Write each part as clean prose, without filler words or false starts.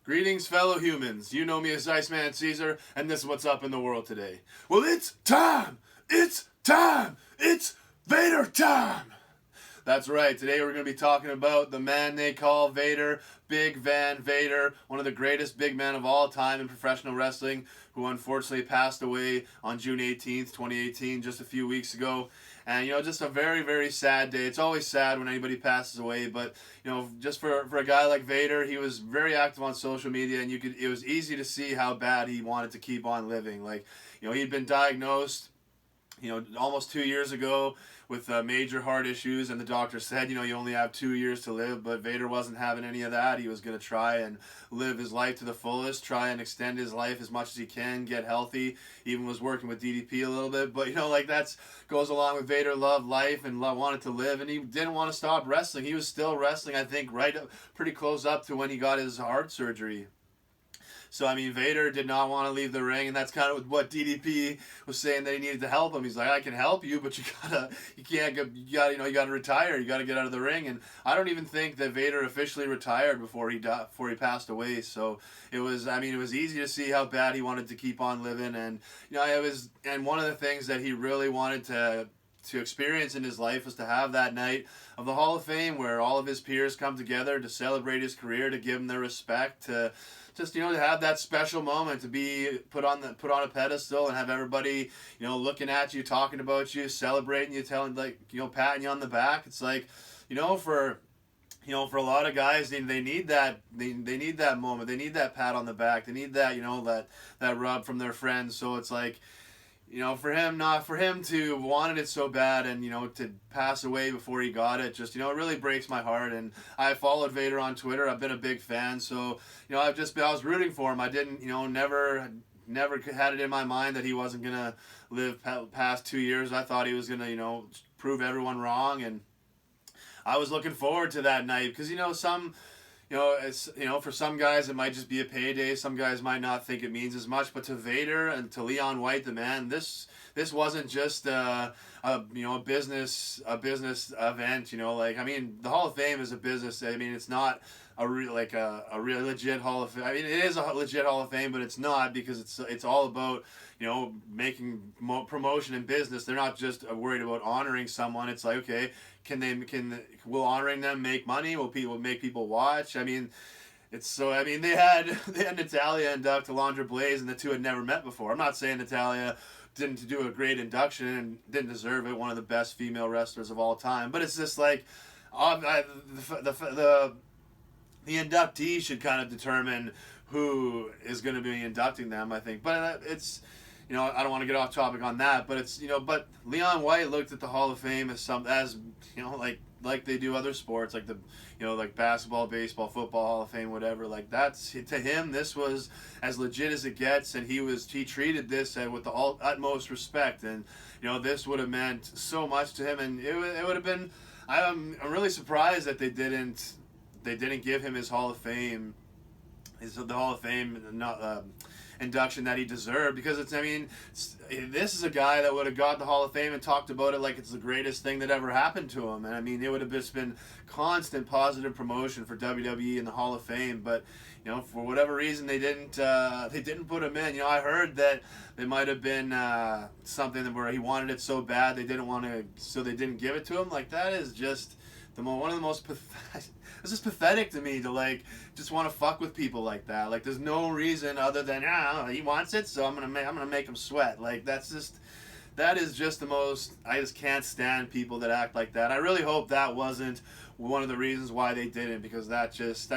Greetings, fellow humans. You know me as Iceman Caesar, and this is what's up in the world today. Well, it's time! It's time! It's Vader time! That's right, today we're going to be talking about the man they call Vader, Big Van Vader, one of the greatest big men of all time in professional wrestling, who unfortunately passed away on June 18th, 2018, just a few weeks ago. And, just a very, very sad day. It's always sad when anybody passes away, but, just for a guy like Vader, he was very active on social media, and it was easy to see how bad he wanted to keep on living. Like, he'd been diagnosed, almost 2 years ago with major heart issues, and the doctor said, you only have 2 years to live, but Vader wasn't having any of that. He was going to try and live his life to the fullest, try and extend his life as much as he can, get healthy, even was working with DDP a little bit, but, that's goes along with Vader loved life and wanted to live, and he didn't want to stop wrestling. He was still wrestling, I think, pretty close up to when he got his heart surgery. So, Vader did not want to leave the ring, and that's kind of what DDP was saying that he needed to help him. He's like, I can help you, but you gotta retire. You gotta get out of the ring. And I don't even think that Vader officially retired before he passed away. So it was easy to see how bad he wanted to keep on living, and and one of the things that he really wanted to experience in his life was to have that night of the Hall of Fame where all of his peers come together to celebrate his career, to give him their respect, to just to have that special moment, to be put on a pedestal and have everybody looking at you, talking about you, celebrating you, telling patting you on the back. It's like for for a lot of guys, they need that they need that moment, they need that pat on the back, they need that that rub from their friends. So it's like, for him to wanted it so bad and, to pass away before he got it, just, it really breaks my heart. And I followed Vader on Twitter. I've been a big fan. So, I was rooting for him. I didn't, never had it in my mind that he wasn't going to live past 2 years. I thought he was going to, prove everyone wrong. And I was looking forward to that night because, it's for some guys it might just be a payday. Some guys might not think it means as much, but to Vader and to Leon White, the man, this wasn't just a business event. The Hall of Fame is a business. It's not a real legit Hall of Fame. It is a legit Hall of Fame, but it's not, because it's all about making promotion and business. They're not just worried about honoring someone. It's like, okay, will honoring them make money? Will make people watch? They had Natalya induct Alundra Blaze, and the two had never met before. I'm not saying Natalya didn't do a great induction and didn't deserve it, one of the best female wrestlers of all time, but it's just like the inductee should kind of determine who is going to be inducting them, I think. But it's, I don't want to get off topic on that, but it's, but Leon White looked at the Hall of Fame as like they do other sports, like like basketball, baseball, football Hall of Fame, whatever. Like, that's, to him, this was as legit as it gets, and he treated this with the utmost respect, and this would have meant so much to him, and it would have been. I'm really surprised that they didn't give him his Hall of Fame, the Hall of Fame induction that he deserved, because this is a guy that would have got the Hall of Fame and talked about it like it's the greatest thing that ever happened to him. And it would have just been constant positive promotion for WWE and the Hall of Fame. But for whatever reason, they didn't put him in. I heard that it might have been something where he wanted it so bad they didn't give it to him. Like, that is just one of the most pathetic. It's just pathetic to me to just want to fuck with people like that. Like, there's no reason other than he wants it, so I'm gonna make him sweat. Like, that is just the most. I just can't stand people that act like that. I really hope that wasn't one of the reasons why they didn't, because that just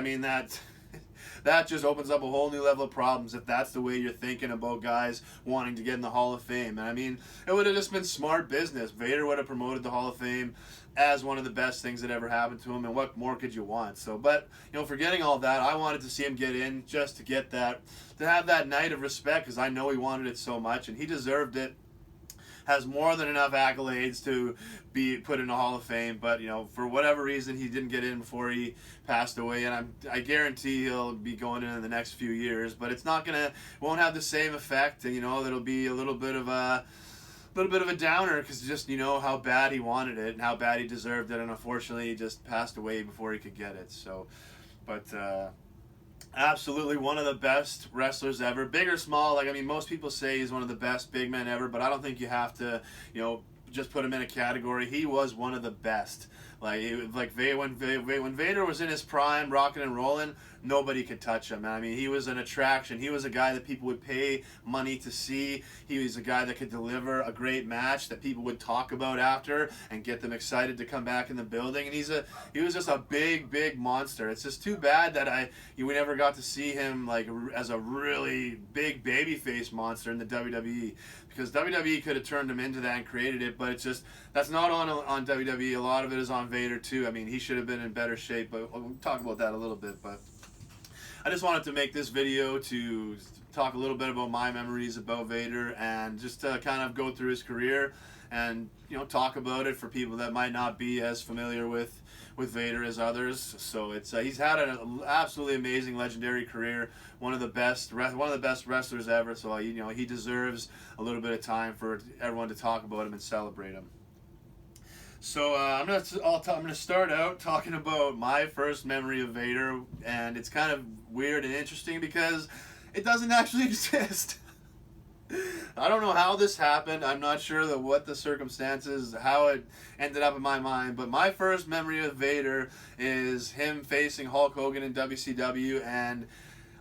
that just opens up a whole new level of problems if that's the way you're thinking about guys wanting to get in the Hall of Fame. And it would have just been smart business. Vader would have promoted the Hall of Fame as one of the best things that ever happened to him, and what more could you want? So, but forgetting all that, I wanted to see him get in just to get that, to have that night of respect, because I know he wanted it so much, and he deserved it. Has more than enough accolades to be put in the Hall of Fame, but for whatever reason he didn't get in before he passed away, and I guarantee he'll be going in the next few years, but won't have the same effect, and it'll be a little bit of a downer, because just how bad he wanted it and how bad he deserved it, and unfortunately he just passed away before he could get it. So, but Absolutely one of the best wrestlers ever. Big or small, like, I mean, most people say he's one of the best big men ever, but I don't think you have to, just put him in a category. He was one of the best. When Vader was in his prime, rocking and rolling, nobody could touch him. I mean, he was an attraction. He was a guy that people would pay money to see. He was a guy that could deliver a great match that people would talk about after and get them excited to come back in the building. And he was just a big monster. It's just too bad that we never got to see him like as a really big babyface monster in the WWE, because WWE could have turned him into that and created it, but it's just that's not on WWE. A lot of it is on Vader too. I mean, he should have been in better shape, but we'll talk about that a little bit. But I just wanted to make this video to talk a little bit about my memories about Vader and just to kind of go through his career and talk about it for people that might not be as familiar with Vader as others. So he's had an absolutely amazing, legendary career. One of the best wrestlers ever. So he deserves a little bit of time for everyone to talk about him and celebrate him. So I'm gonna start out talking about my first memory of Vader, and it's kind of weird and interesting because it doesn't actually exist. I don't know how this happened. I'm not sure what the circumstances, how it ended up in my mind, but my first memory of Vader is him facing Hulk Hogan in WCW, and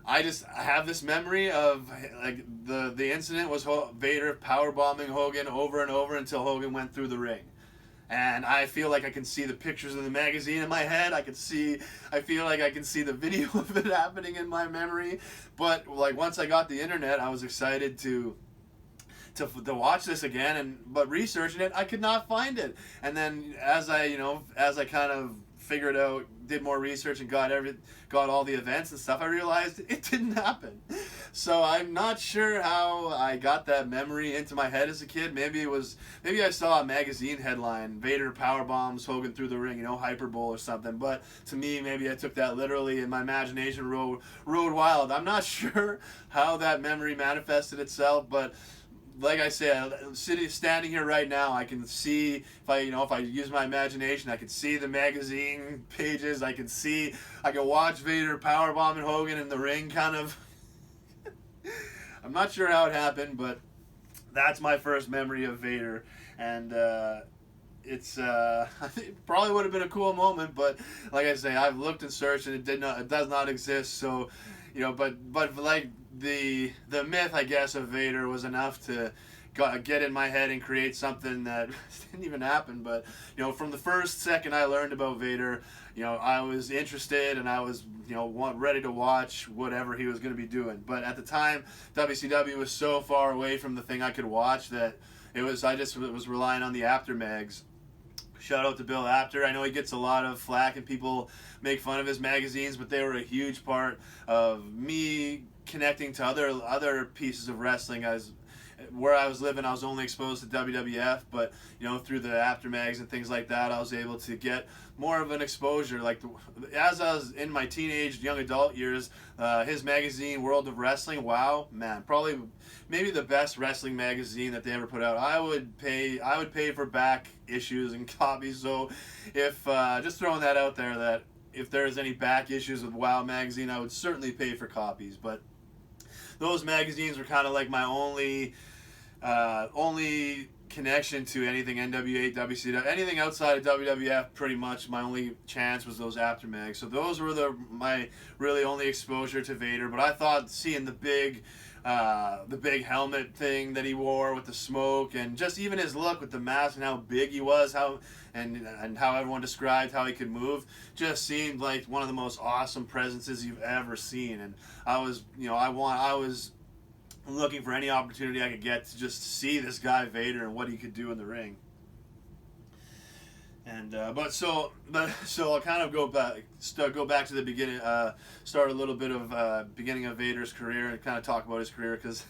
I have this memory of like the incident was Vader powerbombing Hogan over and over until Hogan went through the ring. And I feel like I can see the pictures of the magazine in my head. I feel like I can see the video of it happening in my memory. But like once I got the internet, I was excited to watch this again. But researching it, I could not find it. And then as I kind of figured out, did more research and got all the events and stuff, I realized it didn't happen. So I'm not sure how I got that memory into my head as a kid. Maybe I saw a magazine headline, Vader powerbombs Hogan through the ring, hyperbole or something. But to me, maybe I took that literally and my imagination rode wild. I'm not sure how that memory manifested itself, but like I said, standing here right now, I can see if I use my imagination, I can see the magazine pages. I can watch Vader powerbombing Hogan in the ring, kind of. I'm not sure how it happened, but that's my first memory of Vader, and it's I think it probably would have been a cool moment, but like I say, I've looked and searched, and it does not exist. So, but like. The myth, I guess, of Vader was enough to get in my head and create something that didn't even happen. But from the first second I learned about Vader, I was interested and I was ready to watch whatever he was going to be doing. But at the time, WCW was so far away from the thing I could watch that I just was relying on the After mags. Shout out to Bill Apter. I know he gets a lot of flack and people make fun of his magazines, but they were a huge part of me connecting to other pieces of wrestling. Where I was living, I was only exposed to WWF, but through the After mags and things like that, I was able to get more of an exposure. Like as I was in my teenage, young adult years, his magazine, World of Wrestling, wow, man, maybe the best wrestling magazine that they ever put out. I would pay for back issues and copies. So if just throwing that out there, that if there's any back issues with WOW magazine, I would certainly pay for copies. But those magazines were kind of like my only connection to anything NWA, WCW, anything outside of WWF. Pretty much my only chance was those After mags. So those were my really only exposure to Vader. But I thought seeing the big helmet thing that he wore with the smoke, and just even his look with the mask and how big he was, and how everyone described how he could move, just seemed like one of the most awesome presences you've ever seen. And I was looking for any opportunity I could get to just see this guy Vader and what he could do in the ring. And so I'll kind of go back to the beginning, start a little bit of beginning of Vader's career and kind of talk about his career, because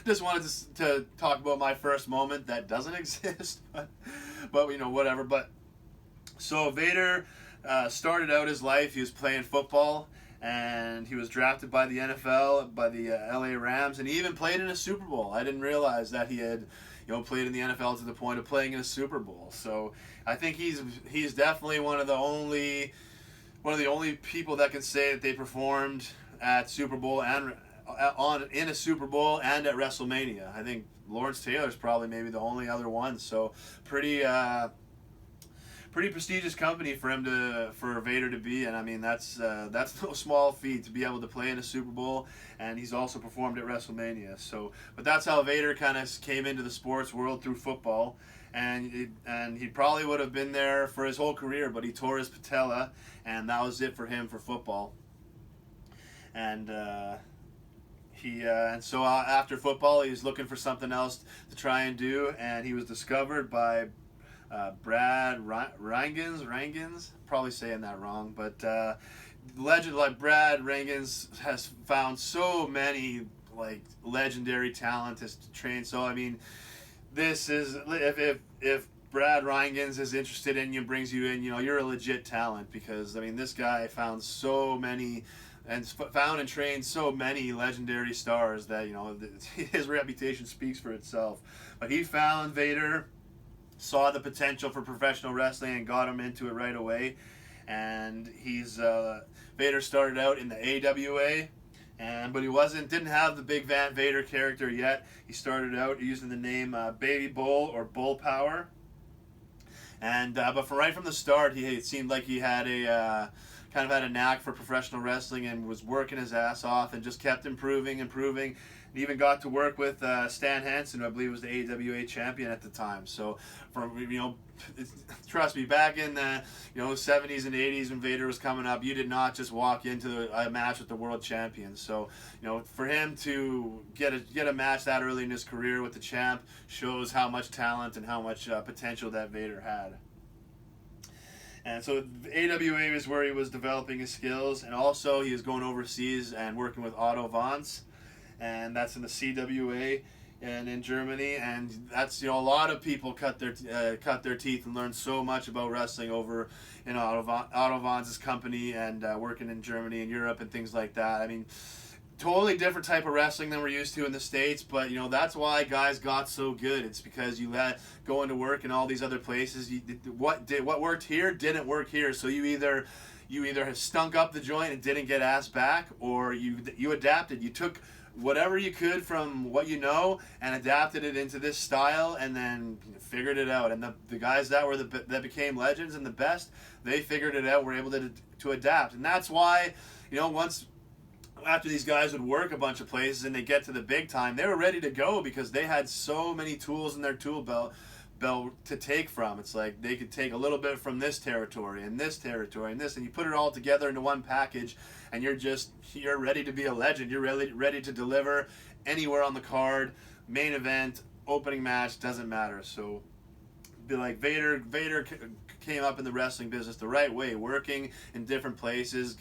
just wanted to talk about my first moment that doesn't exist, but whatever. But so Vader started out his life, he was playing football, and he was drafted by the NFL, by the LA Rams, and he even played in a Super Bowl. I didn't realize that he had played in the NFL to the point of playing in a Super Bowl. So I think he's definitely one of the only people that can say that they performed at Super Bowl and in a Super Bowl and at WrestleMania. I think Lawrence Taylor's probably maybe the only other one. So pretty prestigious company for Vader to be in. I mean, that's no small feat to be able to play in a Super Bowl, and he's also performed at WrestleMania. So, but that's how Vader kind of came into the sports world through football, and he probably would have been there for his whole career, but he tore his patella, and that was it for him for football. And and so after football, he was looking for something else to try and do, and he was discovered by Brad Rheingans, probably saying that wrong, but legend like Brad Rheingans has found so many like legendary talent to train. So I mean, this is if Brad Rheingans is interested in you, brings you in, you're a legit talent, because I mean, this guy found so many and found and trained so many legendary stars that his reputation speaks for itself. But he found Vader, saw the potential for professional wrestling, and got him into it right away. And Vader started out in the AWA, but he didn't have the big Van Vader character yet. He started out using the name Baby Bull or Bull Power. And but right from the start, it seemed like he had kind of had a knack for professional wrestling and was working his ass off and just kept improving. And even got to work with Stan Hansen, who I believe was the AWA champion at the time. So, trust me, back in the 70s and 80s when Vader was coming up, you did not just walk into a match with the world champion. So, for him to get a match that early in his career with the champ shows how much talent and how much potential that Vader had. And so AWA is where he was developing his skills, and also he was going overseas and working with Otto Wanz, and that's in the CWA and in Germany. And that's a lot of people cut their teeth and learned so much about wrestling over Otto Wanz's company and working in Germany and Europe and things like that. I mean, totally different type of wrestling than we're used to in the States, but that's why guys got so good. It's because you let going to work in all these other places. What worked here didn't work here, so you either have stunk up the joint and didn't get asked back, or you adapted. You took whatever you could from what and adapted it into this style, and then figured it out. And the guys that became legends and the best, they figured it out, were able to adapt. And that's why after these guys would work a bunch of places and they get to the big time, they were ready to go because they had so many tools in their tool belt to take from. It's like they could take a little bit from this territory and this territory and this, and you put it all together into one package, and you're ready to be a legend. You're ready to deliver anywhere on the card, main event, opening match, doesn't matter. So be like Vader came up in the wrestling business the right way, working in different places,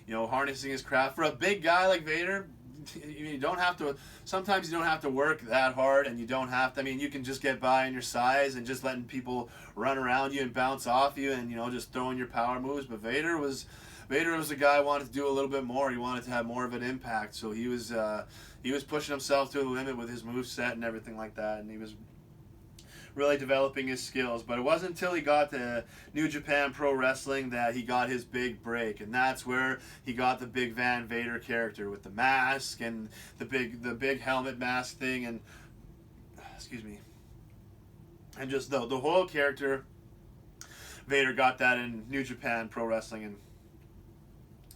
harnessing his craft. For a big guy like Vader, sometimes you don't have to work that hard, and you don't have to, you can just get by in your size and just letting people run around you and bounce off you and, just throwing your power moves. But Vader was a guy who wanted to do a little bit more. He wanted to have more of an impact. So he was pushing himself to the limit with his moveset and everything like that, and he was really developing his skills. But it wasn't until he got to New Japan Pro Wrestling that he got his big break, and that's where he got the big Van Vader character with the mask and the big helmet mask thing, and and just the whole character. Vader got that in New Japan Pro Wrestling.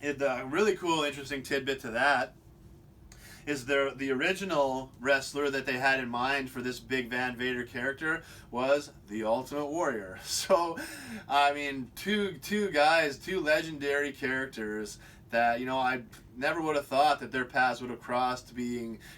And the really cool, interesting tidbit to that is the original wrestler that they had in mind for this big Van Vader character was the Ultimate Warrior. So, two guys, two legendary characters that, I never would have thought that their paths would have crossed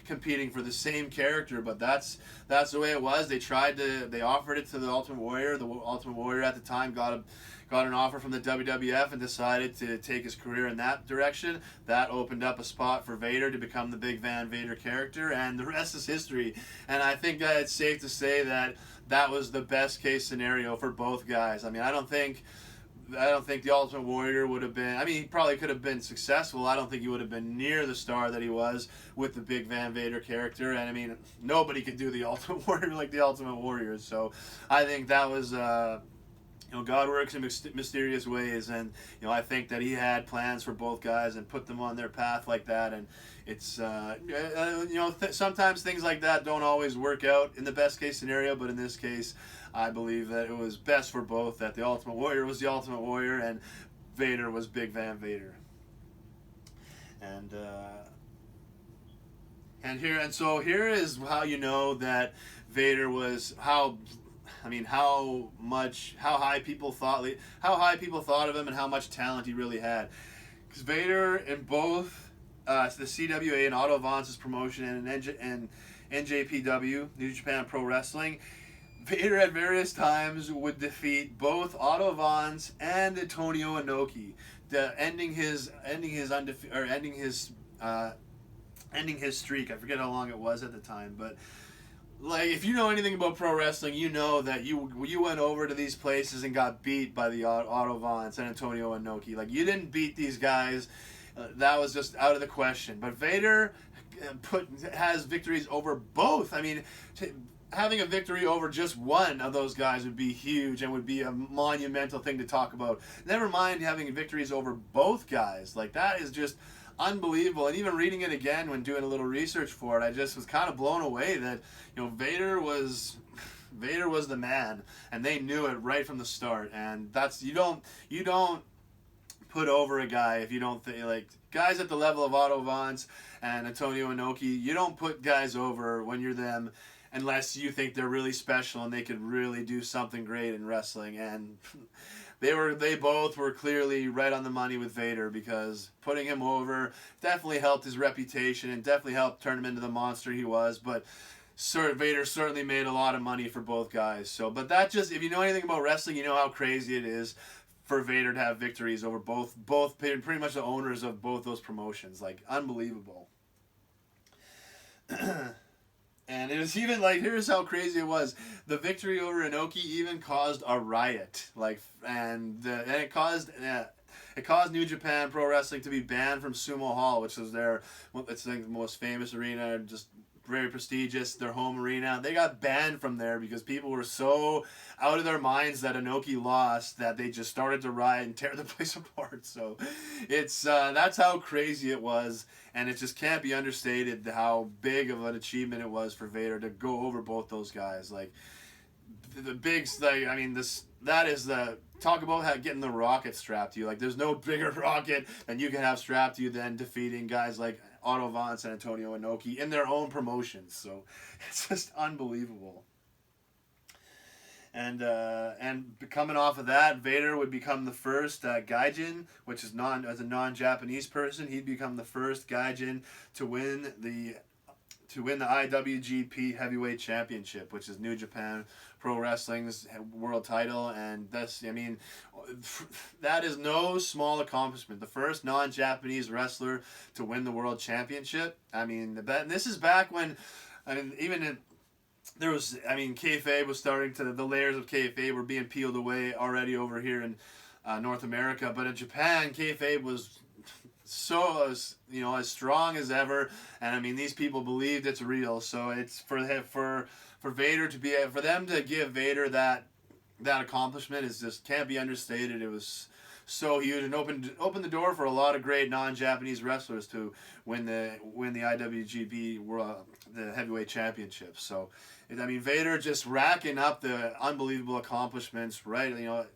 competing for the same character, but that's the way it was. They offered it to the Ultimate Warrior. The Ultimate Warrior at the time got an offer from the WWF and decided to take his career in that direction. That opened up a spot for Vader to become the big Van Vader character, and the rest is history. And I think that it's safe to say that was the best case scenario for both guys. I don't think the Ultimate Warrior would have been. He probably could have been successful. I don't think he would have been near the star that he was with the big Van Vader character. And nobody could do the Ultimate Warrior like the Ultimate Warrior. So I think that was God works in mysterious ways, and I think that He had plans for both guys and put them on their path like that. And it's sometimes things like that don't always work out in the best case scenario, but in this case, I believe that it was best for both. That the Ultimate Warrior was the Ultimate Warrior, and Vader was Big Van Vader. So here is how you know that Vader was how high people thought of him and how much talent he really had. Because Vader in both the CWA and Otto Vance's promotion and NJPW, New Japan Pro Wrestling, Vader at various times would defeat both Otto Vance and Antonio Inoki, ending his streak. I forget how long it was at the time, but like, if you know anything about pro wrestling, you know that you went over to these places and got beat by the Otto Vance and Antonio Inoki. Like, you didn't beat these guys. That was just out of the question. But Vader has victories over both. I mean, having a victory over just one of those guys would be huge and would be a monumental thing to talk about. Never mind having victories over both guys. Like, that is just unbelievable. And even reading it again when doing a little research for it, I just was kind of blown away that Vader was the man, and they knew it right from the start. And that's you don't put over a guy if you don't think, like, guys at the level of Otto Vance and Antonio Inoki, you don't put guys over when you're them unless you think they're really special and they could really do something great in wrestling. And they both were clearly right on the money with Vader, because putting him over definitely helped his reputation and definitely helped turn him into the monster he was. But Vader certainly made a lot of money for both guys. So, but that just, if you know anything about wrestling, you know how crazy it is for Vader to have victories over both pretty much the owners of both those promotions. Like, unbelievable. And it was even like, here's how crazy it was. The victory over Inoki even caused a riot. And it caused New Japan Pro Wrestling to be banned from Sumo Hall, which was it's like the most famous arena, just very prestigious, their home arena. They got banned from there because people were so out of their minds that Inoki lost that they just started to riot and tear the place apart. So it's that's how crazy it was, and it just can't be understated how big of an achievement it was for Vader to go over both those guys. Like, the big, like, I mean, that is the talk about how getting the rocket strapped to you. Like, there's no bigger rocket than you can have strapped to you than defeating guys like Otto Vance and Antonio Inoki in their own promotions. So it's just unbelievable. And coming off of that, Vader would become the first Gaijin, which is as a non-Japanese person, he'd become the first Gaijin to win the IWGP Heavyweight Championship, which is New Japan Pro Wrestling's world title. And that is no small accomplishment. The first non-Japanese wrestler to win the world championship. I mean, this is back when, kayfabe was starting to, the layers of kayfabe were being peeled away already over here in North America. But in Japan, kayfabe was so as strong as ever, and I mean, these people believed it's real. So it's for Vader for them to give Vader that accomplishment is just can't be understated. It was so huge and opened the door for a lot of great non-Japanese wrestlers to win the IWGP World the Heavyweight Championship. So Vader just racking up the unbelievable accomplishments, right? As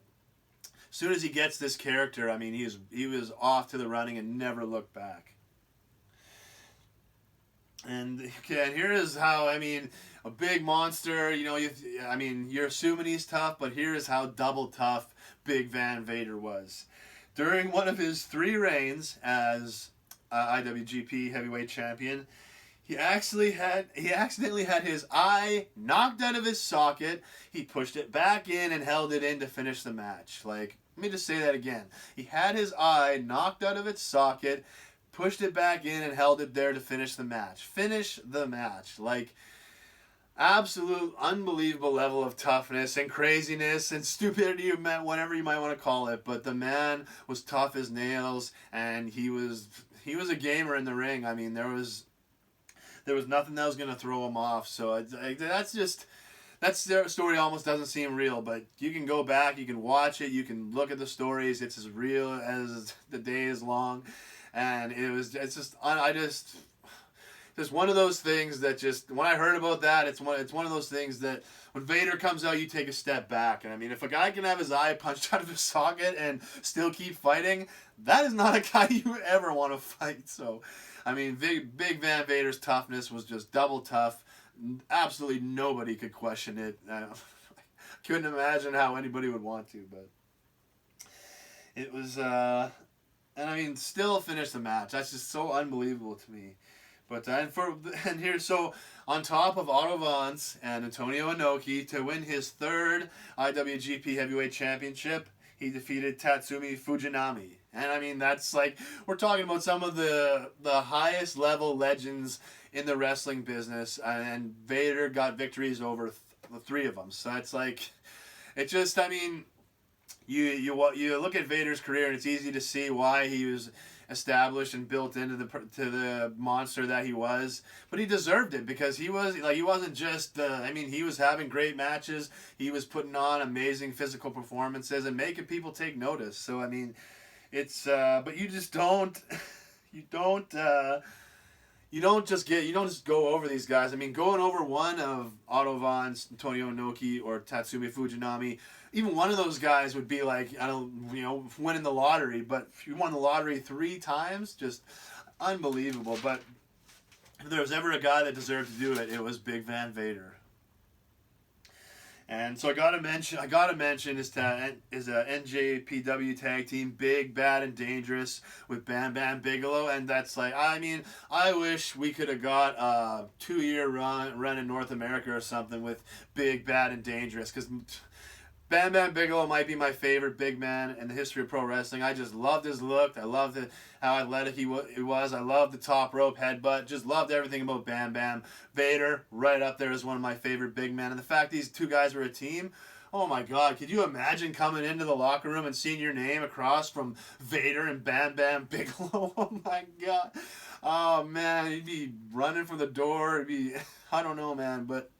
soon as he gets this character, I mean, he was off to the running and never looked back. And here is how, a big monster, you're assuming he's tough, but here is how double tough Big Van Vader was. During one of his 3 reigns as IWGP Heavyweight Champion, he accidentally had his eye knocked out of his socket. He pushed it back in and held it in to finish the match. Like, let me just say that again. He had his eye knocked out of its socket, pushed it back in, and held it there to finish the match. Finish the match. Like, absolute unbelievable level of toughness and craziness and stupidity, whatever you might want to call it. But the man was tough as nails, and he was a gamer in the ring. There was nothing that was going to throw him off. So that's just that story almost doesn't seem real, but you can go back, you can watch it, you can look at the stories. It's as real as the day is long, and it's just one of those things that just when I heard about that, it's one of those things that when Vader comes out, you take a step back. And I mean, if a guy can have his eye punched out of his socket and still keep fighting, that is not a guy you ever want to fight. So, I mean, Big Van Vader's toughness was just double tough. Absolutely nobody could question it. I couldn't imagine how anybody would want to, but it was. And I mean, still finish the match. That's just so unbelievable to me. But and here, so on top of Otto Vance and Antonio Inoki to win his third IWGP Heavyweight Championship, he defeated Tatsumi Fujinami. And I mean, that's like, we're talking about some of the highest level legends in the wrestling business, and Vader got victories over the three of them. So it's like, it just, I mean, you look at Vader's career, and it's easy to see why he was established and built into the monster that he was, but he deserved it because he wasn't just he was having great matches, he was putting on amazing physical performances and making people take notice. So I mean, it's but you just don't you don't just go over these guys. I mean, going over one of Otto Vance, Antonio Inoki, or Tatsumi Fujinami, even one of those guys would be like, winning the lottery. But if you won the lottery 3 times, just unbelievable. But if there was ever a guy that deserved to do it, it was Big Van Vader. And so I gotta mention is a NJPW tag team, Big Bad and Dangerous with Bam Bam Bigelow, and that's like, I mean, I wish we could have got a 2-year run in North America or something with Big Bad and Dangerous, because Bam Bam Bigelow might be my favorite big man in the history of pro wrestling. I just loved his look. I loved how athletic he was. I loved the top rope headbutt. Just loved everything about Bam Bam. Vader, right up there as one of my favorite big men. And the fact these two guys were a team, oh my God, could you imagine coming into the locker room and seeing your name across from Vader and Bam Bam Bigelow? Oh my God. Oh man, he'd be running for the door. It'd be, I don't know, man, but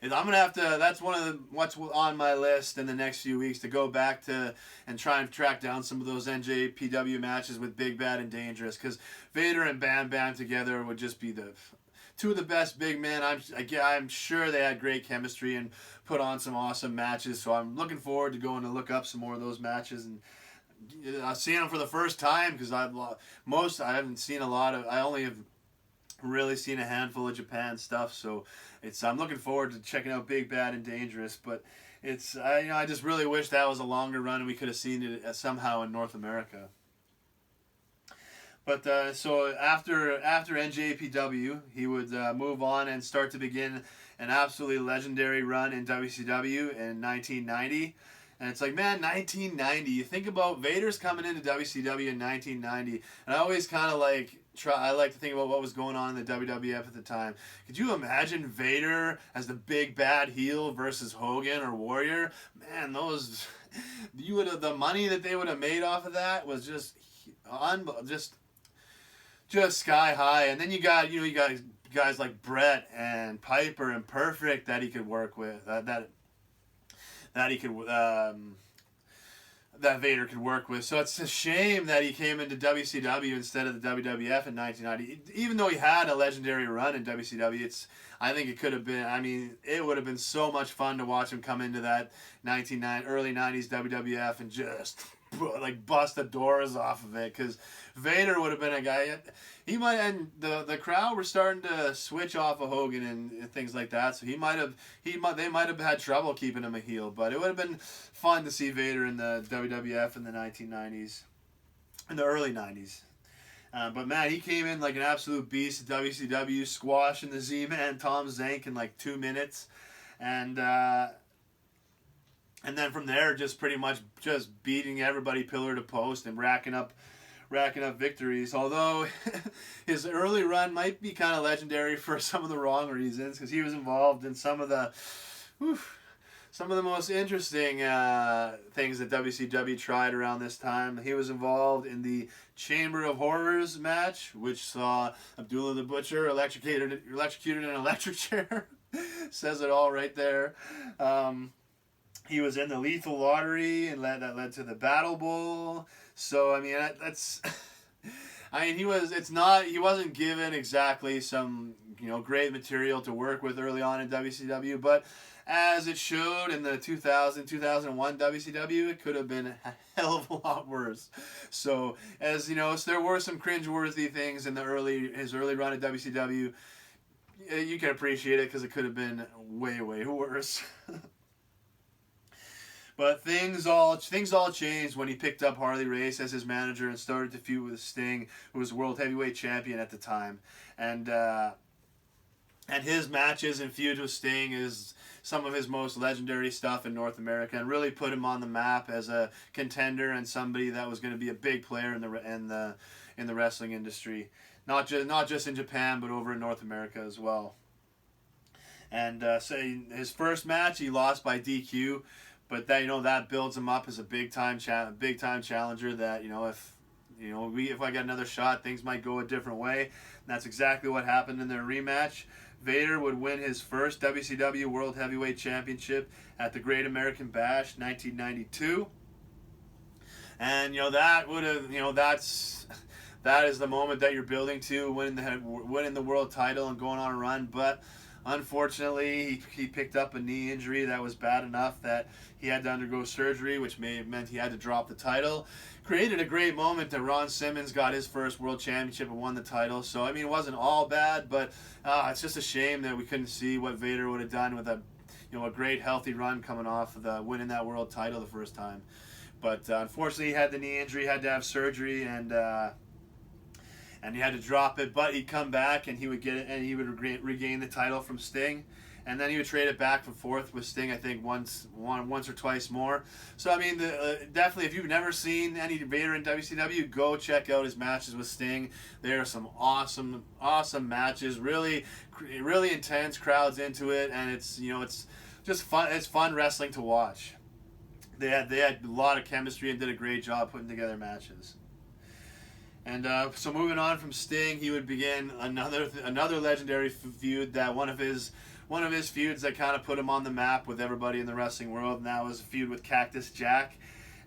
I'm going to have to, that's one of what's on my list in the next few weeks, to go back to and try and track down some of those NJPW matches with Big Bad and Dangerous, because Vader and Bam Bam together would just be the two of the best big men. I'm sure they had great chemistry and put on some awesome matches, so I'm looking forward to going to look up some more of those matches and seeing them for the first time, because I haven't seen a lot of, I only have really seen a handful of Japan stuff, so I'm looking forward to checking out Big Bad and Dangerous. But I just really wish that was a longer run and we could have seen it somehow in North America. But so after NJPW, he would move on and start to begin an absolutely legendary run in WCW in 1990. And it's like, man, 1990. You think about Vader's coming into WCW in 1990, and I always kind of I like to think about what was going on in the WWF at the time. Could you imagine Vader as the big bad heel versus Hogan or Warrior? Man, the money that they would have made off of that was just sky high. And then you got guys like Brett and Piper and Perfect that he could work with. That Vader could work with. So it's a shame that he came into WCW instead of the WWF in 1990. Even though he had a legendary run in WCW, I think it could have been, it would have been so much fun to watch him come into that early 90s WWF and just bust the doors off of it, because Vader would have been a guy, and the crowd were starting to switch off of Hogan and things like that, so they might have had trouble keeping him a heel, but it would have been fun to see Vader in the WWF in the 1990s, in the early 90s. But man, he came in like an absolute beast at WCW, squashing the Z-Man Tom Zank in like 2 minutes, and then from there, just pretty much just beating everybody pillar to post and racking up victories. Although his early run might be kind of legendary for some of the wrong reasons, because he was involved in some of the most interesting things that WCW tried around this time. He was involved in the Chamber of Horrors match, which saw Abdullah the Butcher electrocuted in an electric chair. Says it all right there. He was in the Lethal Lottery, and that led to the Battle Bowl. So I mean, that's. I mean, he was. It's not. He wasn't given exactly some great material to work with early on in WCW, but as it showed in the 2001 WCW, it could have been a hell of a lot worse. So as so there were some cringeworthy things in his early run at WCW. You can appreciate it because it could have been way worse. But things all changed when he picked up Harley Race as his manager and started to feud with Sting, who was world heavyweight champion at the time, and his matches and feuds with Sting is some of his most legendary stuff in North America, and really put him on the map as a contender and somebody that was going to be a big player in the wrestling industry, not just in Japan but over in North America as well. And so his first match he lost by DQ. But that builds him up as a big time challenger. That if I get another shot, things might go a different way. And that's exactly what happened in their rematch. Vader would win his first WCW World Heavyweight Championship at the Great American Bash, 1992. And that is the moment that you're building to, winning the world title and going on a run, but. Unfortunately, he picked up a knee injury that was bad enough that he had to undergo surgery, which meant he had to drop the title. Created a great moment that Ron Simmons got his first world championship and won the title. So, I mean, it wasn't all bad, but it's just a shame that we couldn't see what Vader would have done with a great healthy run coming off of winning that world title the first time. But unfortunately, he had the knee injury, had to have surgery, and he had to drop it, but he'd come back and he would get it, and he would regain the title from Sting, and then he would trade it back and forth with Sting, I think once or twice more. So I mean, definitely, if you've never seen any Vader in WCW, go check out his matches with Sting. There are some awesome matches, really intense, crowds into it, and it's just fun. It's fun wrestling to watch. They had a lot of chemistry and did a great job putting together matches. And so moving on from Sting, he would begin another legendary feud, that one of his feuds that kind of put him on the map with everybody in the wrestling world, and that was a feud with Cactus Jack.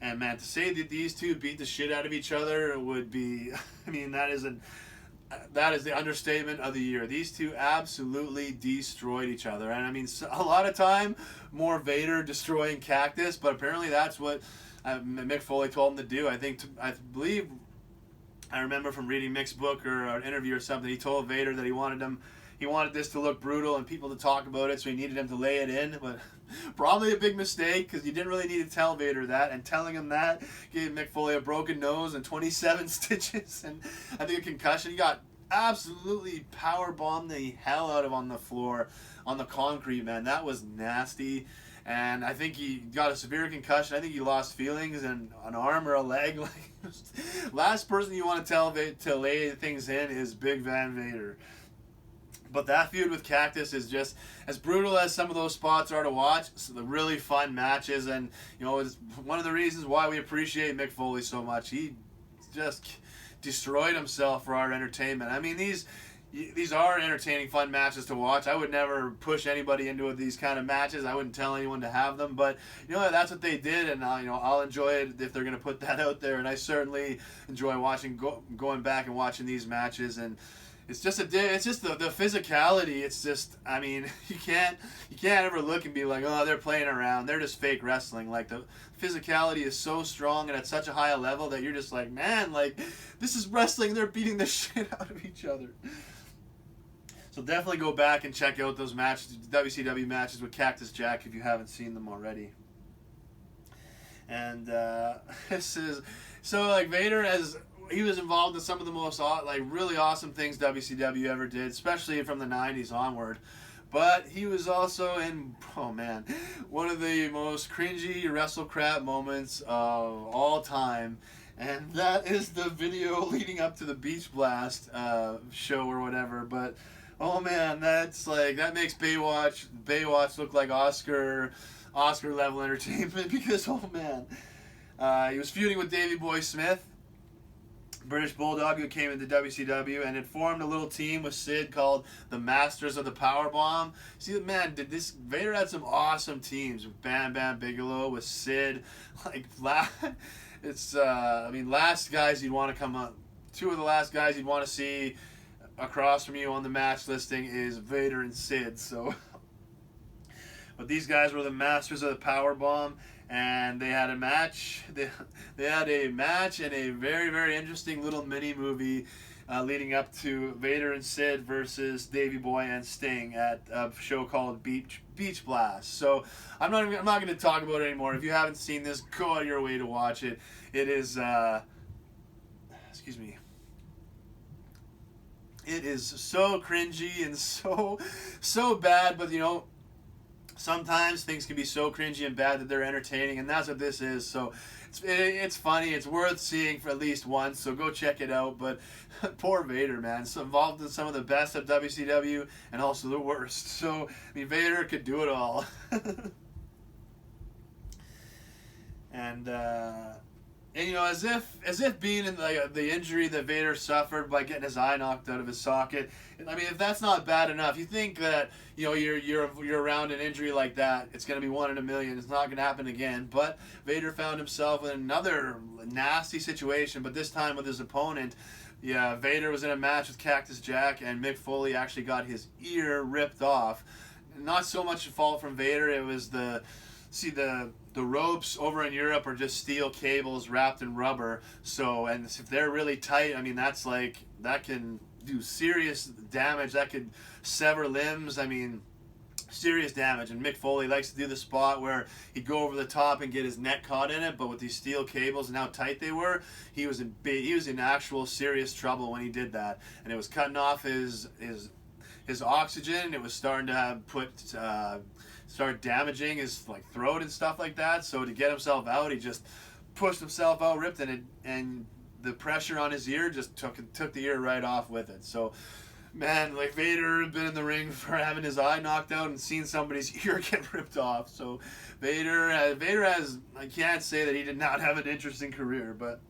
And man, to say that these two beat the shit out of each other would be, I mean, that is the understatement of the year. These two absolutely destroyed each other, and I mean, a lot of time more Vader destroying Cactus, but apparently that's what Mick Foley told him to do. I remember from reading Mick's book or an interview or something, he told Vader that he wanted this to look brutal and people to talk about it, so he needed him to lay it in. But probably a big mistake, because you didn't really need to tell Vader that, and telling him that gave Mick Foley a broken nose and 27 stitches and I think a concussion. He got absolutely power bombed the hell out of on the floor, on the concrete, man. That was nasty. And I think he got a severe concussion. I think he lost feelings and an arm or a leg. Last person you want to tell to lay things in is Big Van Vader. But that feud with Cactus is just as brutal as some of those spots are to watch. So the really fun matches, and it's one of the reasons why we appreciate Mick Foley so much. He just destroyed himself for our entertainment. I mean, these are entertaining, fun matches to watch. I would never push anybody into these kind of matches. I wouldn't tell anyone to have them, but that's what they did, and I'll enjoy it if they're going to put that out there. And I certainly enjoy going back and watching these matches. And it's just the physicality. It's just, I mean, you can't ever look and be like, oh, they're playing around. They're just fake wrestling. Like, the physicality is so strong and at such a high level that you're just like, man, like, this is wrestling. They're beating the shit out of each other. So definitely go back and check out those matches, WCW matches with Cactus Jack, if you haven't seen them already. And Vader, as he was involved in some of the most really awesome things WCW ever did, especially from the 90s onward. But he was also in, one of the most cringy wrestle crap moments of all time. And that is the video leading up to the Beach Blast show or whatever. But oh man, that makes Baywatch look like Oscar level entertainment, because oh man, he was feuding with Davey Boy Smith, British Bulldog who came into WCW and had formed a little team with Sid called the Masters of the Powerbomb. See, man, Vader had some awesome teams with Bam Bam Bigelow, with Sid. Like, last guys you'd want to come up. Two of the last guys you'd want to see across from you on the match listing is Vader and Sid. So, but these guys were the Masters of the Powerbomb. And they had a match. They had a match and a very, very interesting little mini movie leading up to Vader and Sid versus Davey Boy and Sting at a show called Beach Blast. So I'm not going to talk about it anymore. If you haven't seen this, go out of your way to watch it. It is excuse me. It is so cringy and so bad, but you know, sometimes things can be so cringy and bad that they're entertaining, and that's what this is. So it's funny. It's worth seeing for at least once, so go check it out. But poor Vader, man. So involved in some of the best of WCW and also the worst. So, I mean, Vader could do it all. And you know, as if being in the injury that Vader suffered by getting his eye knocked out of his socket, I mean, if that's not bad enough, you think that, you know, you're around an injury like that, it's going to be 1 in a million. It's not going to happen again. But Vader found himself in another nasty situation, but this time with his opponent. Yeah, Vader was in a match with Cactus Jack, and Mick Foley actually got his ear ripped off. Not so much a fault from Vader. It was the ropes over in Europe are just steel cables wrapped in rubber. So, and if they're really tight, I mean, that can do serious damage. That could sever limbs. I mean, serious damage. And Mick Foley likes to do the spot where he'd go over the top and get his neck caught in it. But with these steel cables and how tight they were, he was in actual serious trouble when he did that. And it was cutting off his oxygen. It was starting to start damaging his throat and stuff like that. So to get himself out, he just pushed himself out, ripped it, and the pressure on his ear just took the ear right off with it. So, man, Vader had been in the ring for having his eye knocked out and seen somebody's ear get ripped off. So Vader has, I can't say that he did not have an interesting career, but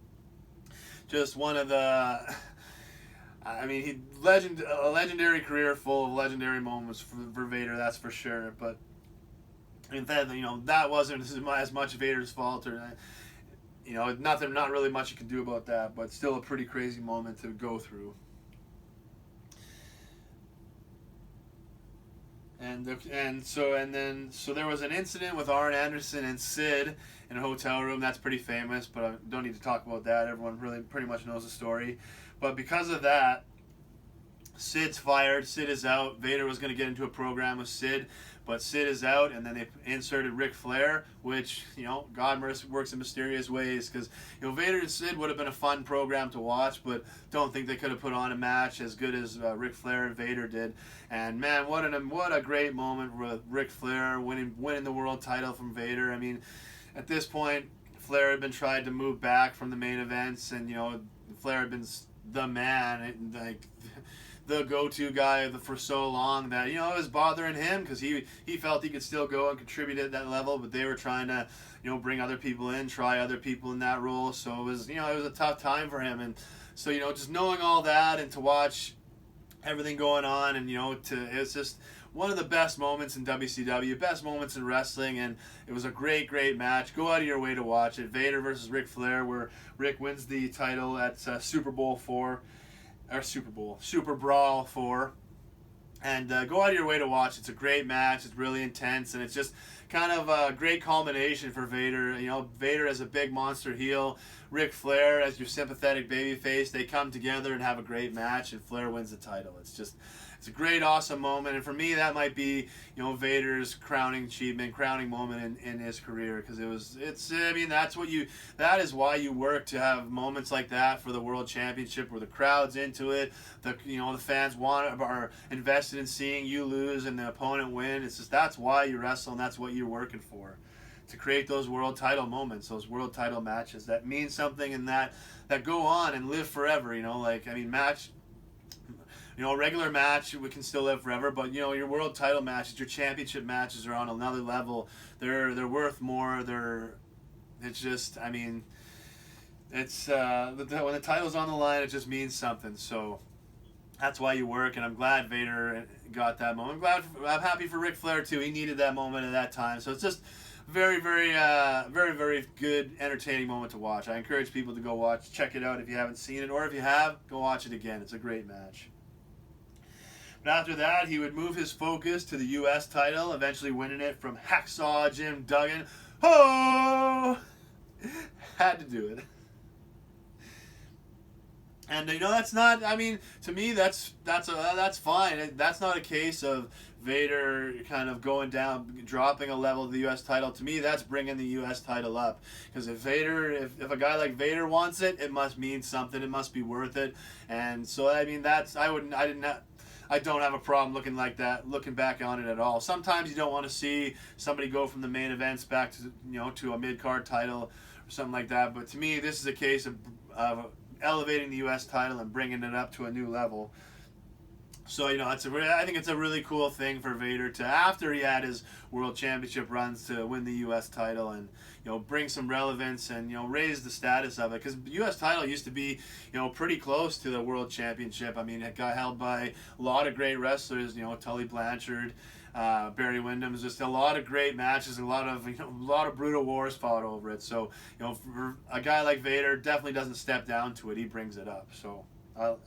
just one of the, I mean, a legendary career full of legendary moments for Vader, that's for sure. But in fact, you know, that wasn't as much Vader's fault, or, you know, not really much you can do about that, but still a pretty crazy moment to go through. So there was an incident with Arn Anderson and Sid in a hotel room. That's pretty famous, but I don't need to talk about that. Everyone really pretty much knows the story. But because of that, Sid's fired. Sid is out. Vader was going to get into a program with Sid, but Sid is out, and then they inserted Ric Flair, which, you know, God works in mysterious ways, because, you know, Vader and Sid would have been a fun program to watch, but don't think they could have put on a match as good as Ric Flair and Vader did. And man, what a great moment with Ric Flair winning the world title from Vader. I mean, at this point, Flair had been trying to move back from the main events, and, you know, Flair had been the man, the go-to guy for so long that, you know, it was bothering him, because he felt he could still go and contribute at that level, but they were trying to, you know, bring other people in, try other people in that role. So it was, you know, it was a tough time for him. And so, you know, just knowing all that and to watch everything going on, and, you know, it was just one of the best moments in WCW, best moments in wrestling, and it was a great, great match. Go out of your way to watch it. Vader versus Ric Flair, where Ric wins the title at Super Brawl 4. And go out of your way to watch. It's a great match. It's really intense, and it's just kind of a great culmination for Vader. You know, Vader as a big monster heel, Ric Flair as your sympathetic babyface. They come together and have a great match, and Flair wins the title. It's a great, awesome moment, and for me, that might be, you know, Vader's crowning achievement, crowning moment in his career, because that is why you work, to have moments like that for the World Championship, where the crowd's into it, the fans are invested in seeing you lose and the opponent win. It's just, that's why you wrestle, and that's what you're working for, to create those world title moments, those world title matches that mean something and that go on and live forever. You know, a regular match, we can still live forever, but, you know, your world title matches, your championship matches are on another level. They're worth more. It's just, I mean, it's when the title's on the line, it just means something. So that's why you work, and I'm glad Vader got that moment. I'm happy for Ric Flair too. He needed that moment at that time. So it's just very, very good, entertaining moment to watch. I encourage people to go check it out if you haven't seen it, or if you have, go watch it again. It's a great match. But after that, he would move his focus to the U.S. title, eventually winning it from Hacksaw Jim Duggan. Oh, had to do it. And that's not. I mean, to me, that's fine. That's not a case of Vader kind of going down, dropping a level of the U.S. title. To me, that's bringing the U.S. title up. Because if a guy like Vader wants it, it must mean something. It must be worth it. And so, I mean, I don't have a problem looking back on it at all. Sometimes you don't want to see somebody go from the main events back to a mid-card title or something like that. But to me, this is a case of elevating the U.S. title and bringing it up to a new level. So I think it's a really cool thing for Vader to, after he had his World Championship runs, to win the U.S. title and bring some relevance and raise the status of it, because the U.S. title used to be pretty close to the World Championship. I mean, it got held by a lot of great wrestlers, Tully Blanchard, Barry Windham's, just a lot of great matches, a lot of brutal wars fought over it. So for a guy like Vader, definitely doesn't step down to it. He brings it up. So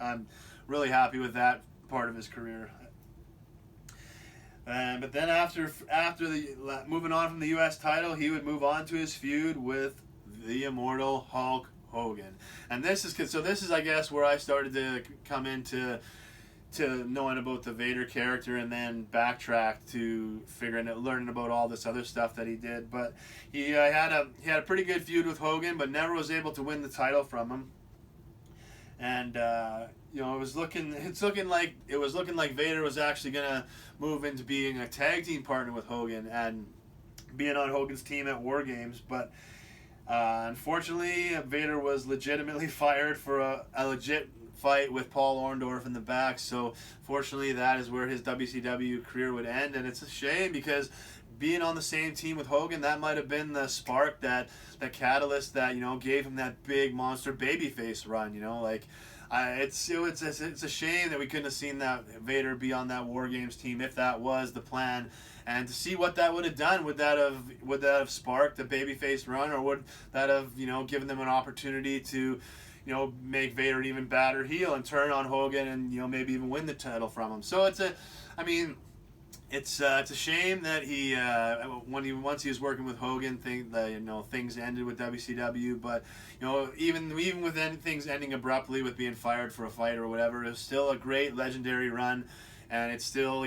I'm really happy with that part of his career. But then after the moving on from the U.S. title, he would move on to his feud with the immortal Hulk Hogan. And this is I guess where I started to come into knowing about the Vader character, and then backtrack to learning about all this other stuff that he did. But he had a pretty good feud with Hogan, but never was able to win the title from him. And it was looking like Vader was actually gonna move into being a tag team partner with Hogan and being on Hogan's team at War Games. But unfortunately, Vader was legitimately fired for a legit fight with Paul Orndorff in the back. So fortunately, that is where his WCW career would end, and it's a shame, because being on the same team with Hogan, that might have been the spark, that catalyst that gave him that big monster babyface run. It's a shame that we couldn't have seen that Vader be on that War Games team if that was the plan, and to see what that would have done. Would that have sparked the babyface run, or would that have given them an opportunity to make Vader an even badder heel and turn on Hogan and maybe even win the title from him? So it's a shame that once he was working with Hogan, things ended with WCW. But even with things ending abruptly, with being fired for a fight or whatever, it was still a great legendary run, and it still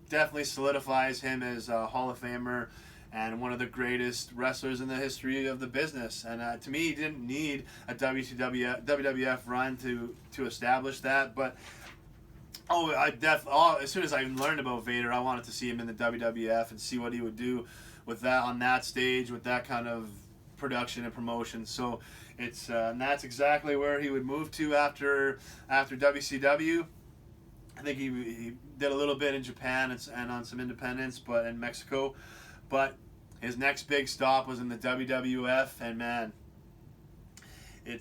definitely solidifies him as a Hall of Famer and one of the greatest wrestlers in the history of the business. And to me, he didn't need a WWF run to establish that. But as soon as I learned about Vader, I wanted to see him in the WWF and see what he would do with that on that stage, with that kind of production and promotion. So and that's exactly where he would move to after WCW. I think he did a little bit in Japan and on some independents, but in Mexico. But his next big stop was in the WWF, and man, he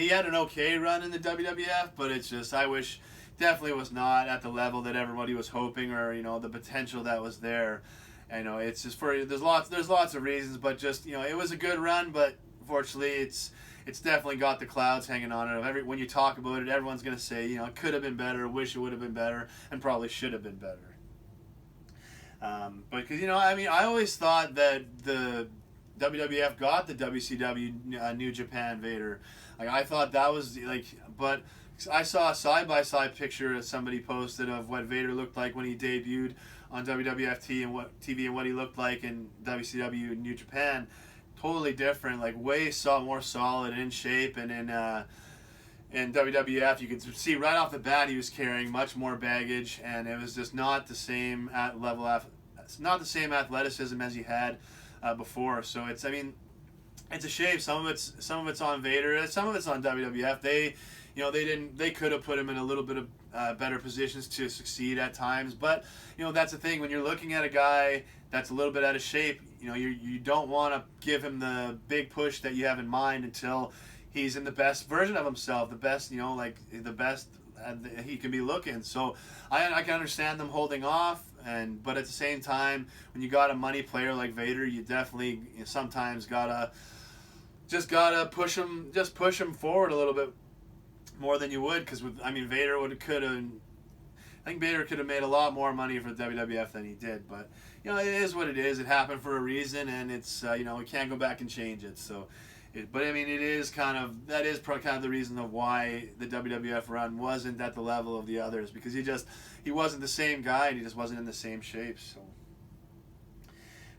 had an okay run in the WWF, but it's just, I wish, definitely was not at the level that everybody was hoping, or the potential that was there. It's just there's lots of reasons, but just it was a good run, but unfortunately it's definitely got the clouds hanging on it. When you talk about it, everyone's gonna say it could have been better, wish it would have been better, and probably should have been better. But because I always thought that the WWF got the WCW New Japan Vader. I thought that was but I saw a side-by-side picture that somebody posted of what Vader looked like when he debuted on WWF TV and what he looked like in WCW New Japan. Totally different, way more solid, in shape, and in WWF you could see right off the bat he was carrying much more baggage, and it was just not the same athleticism as he had before. So it's a shame. Some of it's on Vader, some of it's on WWF. you know, they could have put him in a little bit of better positions to succeed at times. But, you know, that's the thing. When you're looking at a guy that's a little bit out of shape, you know, you don't want to give him the big push that you have in mind until he's in the best version of himself, the best, you know, like the best he can be looking. So I can understand them holding off, but at the same time, when you got a money player like Vader, you definitely sometimes gotta push him forward a little bit more than you would, because Vader could have. I think Vader could have made a lot more money for the WWF than he did, but you know, it is what it is. It happened for a reason, and it's you know, we can't go back and change it. So, but I mean, it is kind of the reason of why the WWF run wasn't at the level of the others, because he wasn't the same guy, and he just wasn't in the same shape. So,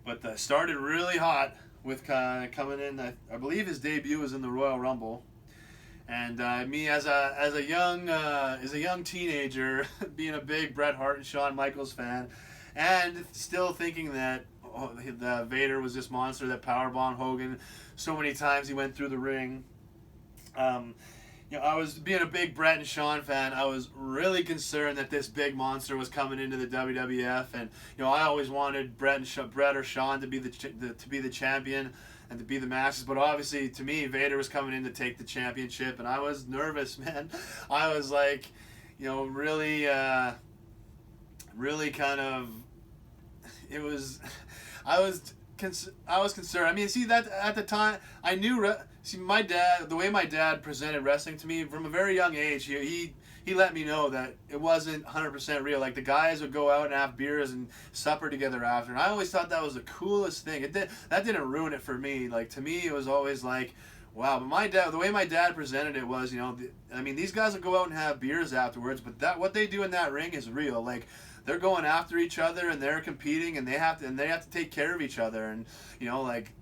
but started really hot with coming in. I believe his debut was in the Royal Rumble. And me as a young teenager, being a big Bret Hart and Shawn Michaels fan, and still thinking that the Vader was this monster that powerbombed Hogan so many times he went through the ring. You know, I was being a big Bret and Shawn fan. I was really concerned that this big monster was coming into the WWF, and you know, I always wanted Bret or Shawn to be the champion and to be the matches, but obviously to me Vader was coming in to take the championship, and I was nervous, man. I was like, you know, really kind of, it was, I was concerned. I mean, see, that at the time I knew. See, the way my dad presented wrestling to me from a very young age, he let me know that it wasn't 100% real. Like, the guys would go out and have beers and supper together after, and I always thought that was the coolest thing. That didn't ruin it for me. Like, to me, it was always like, wow. But the way my dad presented it was, you know, these guys will go out and have beers afterwards, but what they do in that ring is real. Like, they're going after each other, and they're competing, and they have to take care of each other, and you know, like,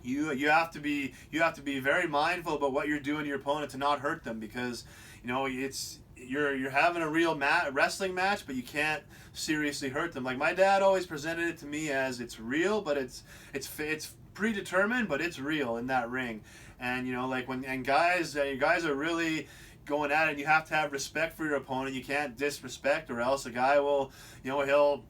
you have to be very mindful about what you're doing to your opponent to not hurt them, because you know, you're having a real wrestling match, but you can't seriously hurt them. Like, my dad always presented it to me as, it's real, but it's predetermined, but it's real in that ring. And you know, like, guys are really going at it, you have to have respect for your opponent. You can't disrespect, or else a guy will, you know,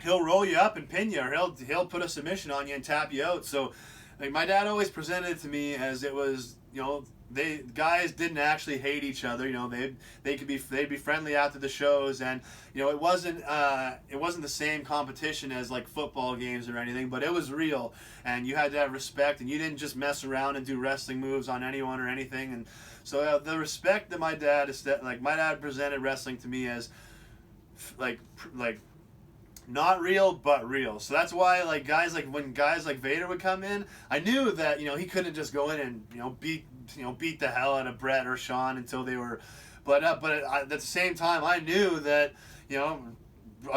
he'll roll you up and pin you, or he'll put a submission on you and tap you out. So, like, my dad always presented it to me as it was, you know, guys didn't actually hate each other. You know, they'd be friendly after the shows, and you know, it wasn't the same competition as like football games or anything, but it was real, and you had to have respect, and you didn't just mess around and do wrestling moves on anyone or anything. And so the respect that my dad presented wrestling to me as like not real, but real. So that's why, like, when guys like Vader would come in, I knew that, you know, he couldn't just go in and, you know, beat the hell out of Bret or Shawn until they were, but at the same time, I knew that, you know,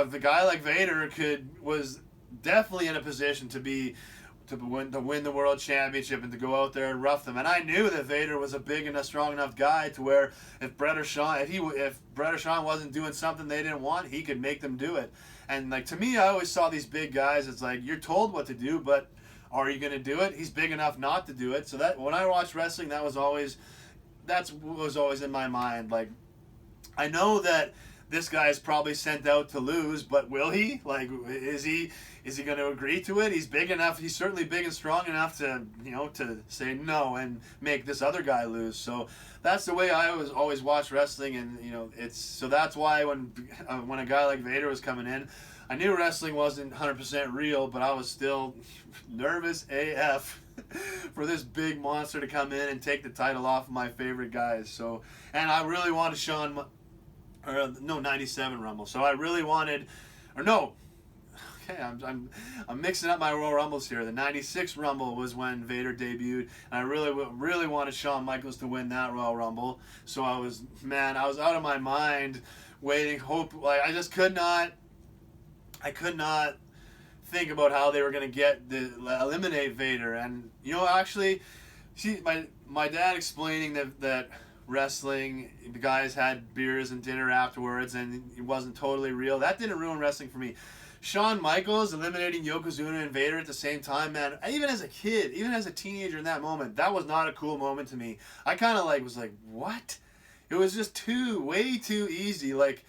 the guy like Vader was definitely in a position to win the world championship and to go out there and rough them. And I knew that Vader was a big and a strong enough guy to where if Bret or Shawn wasn't doing something they didn't want, he could make them do it. And like, to me, I always saw these big guys, it's like, you're told what to do, but are you going to do it? He's big enough not to do it. So that when I watched wrestling, that was always in my mind. Like, I know that this guy's probably sent out to lose, but will he? Like, is he going to agree to it? He's big enough. He's certainly big and strong enough to, you know, to say no and make this other guy lose. So that's the way I always watched wrestling, and you know, so that's why when a guy like Vader was coming in, I knew wrestling wasn't 100% real, but I was still nervous AF for this big monster to come in and take the title off of my favorite guys. So, and I really wanted 97 Rumble. So I really wanted, okay, I'm mixing up my Royal Rumbles here. The 96 Rumble was when Vader debuted, and I really wanted Shawn Michaels to win that Royal Rumble. So I was out of my mind waiting, I could not think about how they were going to eliminate Vader. And, you know, actually, see, my dad explaining that wrestling, the guys had beers and dinner afterwards, and it wasn't totally real, that didn't ruin wrestling for me. Shawn Michaels eliminating Yokozuna and Vader at the same time, man, even as a kid, even as a teenager in that moment, that was not a cool moment to me. I kind of was like, what? It was just way too easy. Like,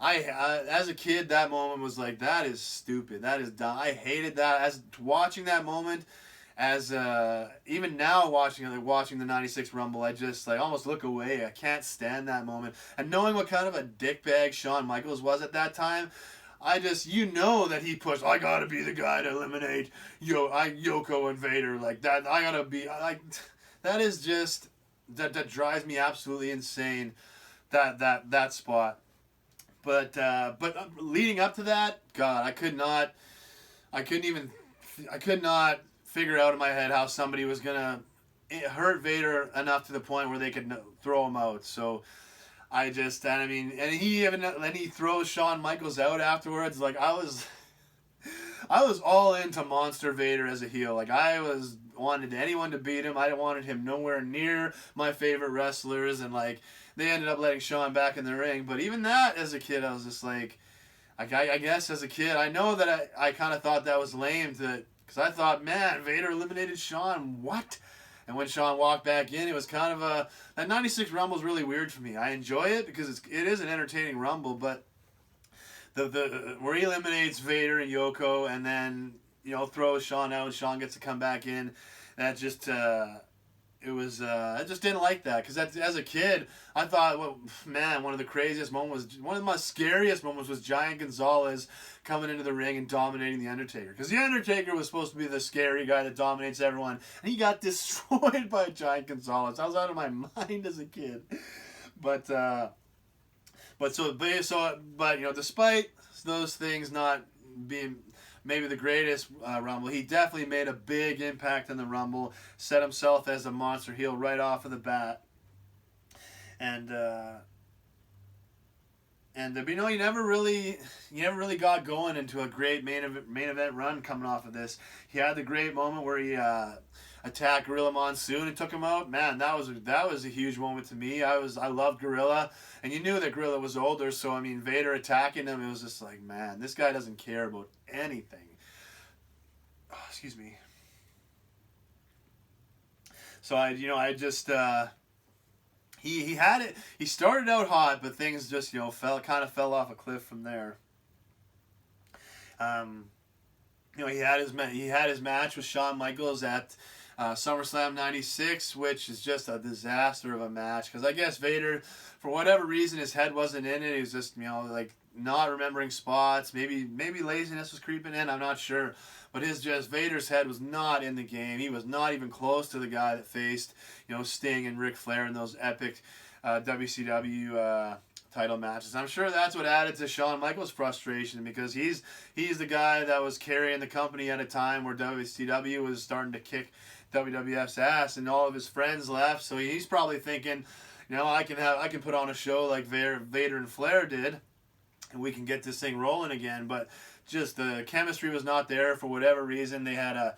as a kid, that moment was like, that is stupid. That is dumb. I hated that. As watching that moment, as even now watching the '96 Rumble, I just like almost look away. I can't stand that moment. And knowing what kind of a dickbag Shawn Michaels was at that time, I just, that he pushed, I gotta be the guy to eliminate Yoko and Vader, like that. I gotta be like, that is just that drives me absolutely insane. That spot. But leading up to that, God, I could not figure out in my head how somebody was gonna hurt Vader enough to the point where they could throw him out. So and he throws Shawn Michaels out afterwards. Like, I was all into Monster Vader as a heel. Like, wanted anyone to beat him. I wanted him nowhere near my favorite wrestlers, and like, they ended up letting Shawn back in the ring. But even that, as a kid, I was just like, I guess as a kid, I know that I kind of thought that was lame, because I thought, man, Vader eliminated Shawn, what? And when Shawn walked back in, it was kind of that '96 Rumble is really weird for me. I enjoy it because it is an entertaining Rumble, but the where he eliminates Vader and Yoko, and then throws Shawn out, and Shawn gets to come back in, that just I just didn't like that, because as a kid, I thought, well, man, one of the craziest moments, one of the most scariest moments was Giant Gonzalez coming into the ring and dominating The Undertaker. Because The Undertaker was supposed to be the scary guy that dominates everyone, and he got destroyed by Giant Gonzalez. I was out of my mind as a kid. But despite those things not being maybe the greatest Rumble, he definitely made a big impact in the Rumble, set himself as a monster heel right off of the bat. But you never really got going into a great main event run coming off of this. He had the great moment where he attacked Gorilla Monsoon and took him out. Man, that was a huge moment to me. I loved Gorilla, and you knew that Gorilla was older, so I mean, Vader attacking him, it was just like, man, this guy doesn't care about anything. Oh, excuse me. So he had it. He started out hot, but things just fell off a cliff from there. He had his match with Shawn Michaels at SummerSlam '96, which is just a disaster of a match, because I guess Vader, for whatever reason, his head wasn't in it. He was just like not remembering spots. Maybe laziness was creeping in. I'm not sure. But Vader's head was not in the game. He was not even close to the guy that faced, Sting and Ric Flair in those epic WCW title matches. I'm sure that's what added to Shawn Michaels' frustration, because he's the guy that was carrying the company at a time where WCW was starting to kick WWF's ass, and all of his friends left. So he's probably thinking, I can put on a show like Vader and Flair did, and we can get this thing rolling again. But just the chemistry was not there for whatever reason. They had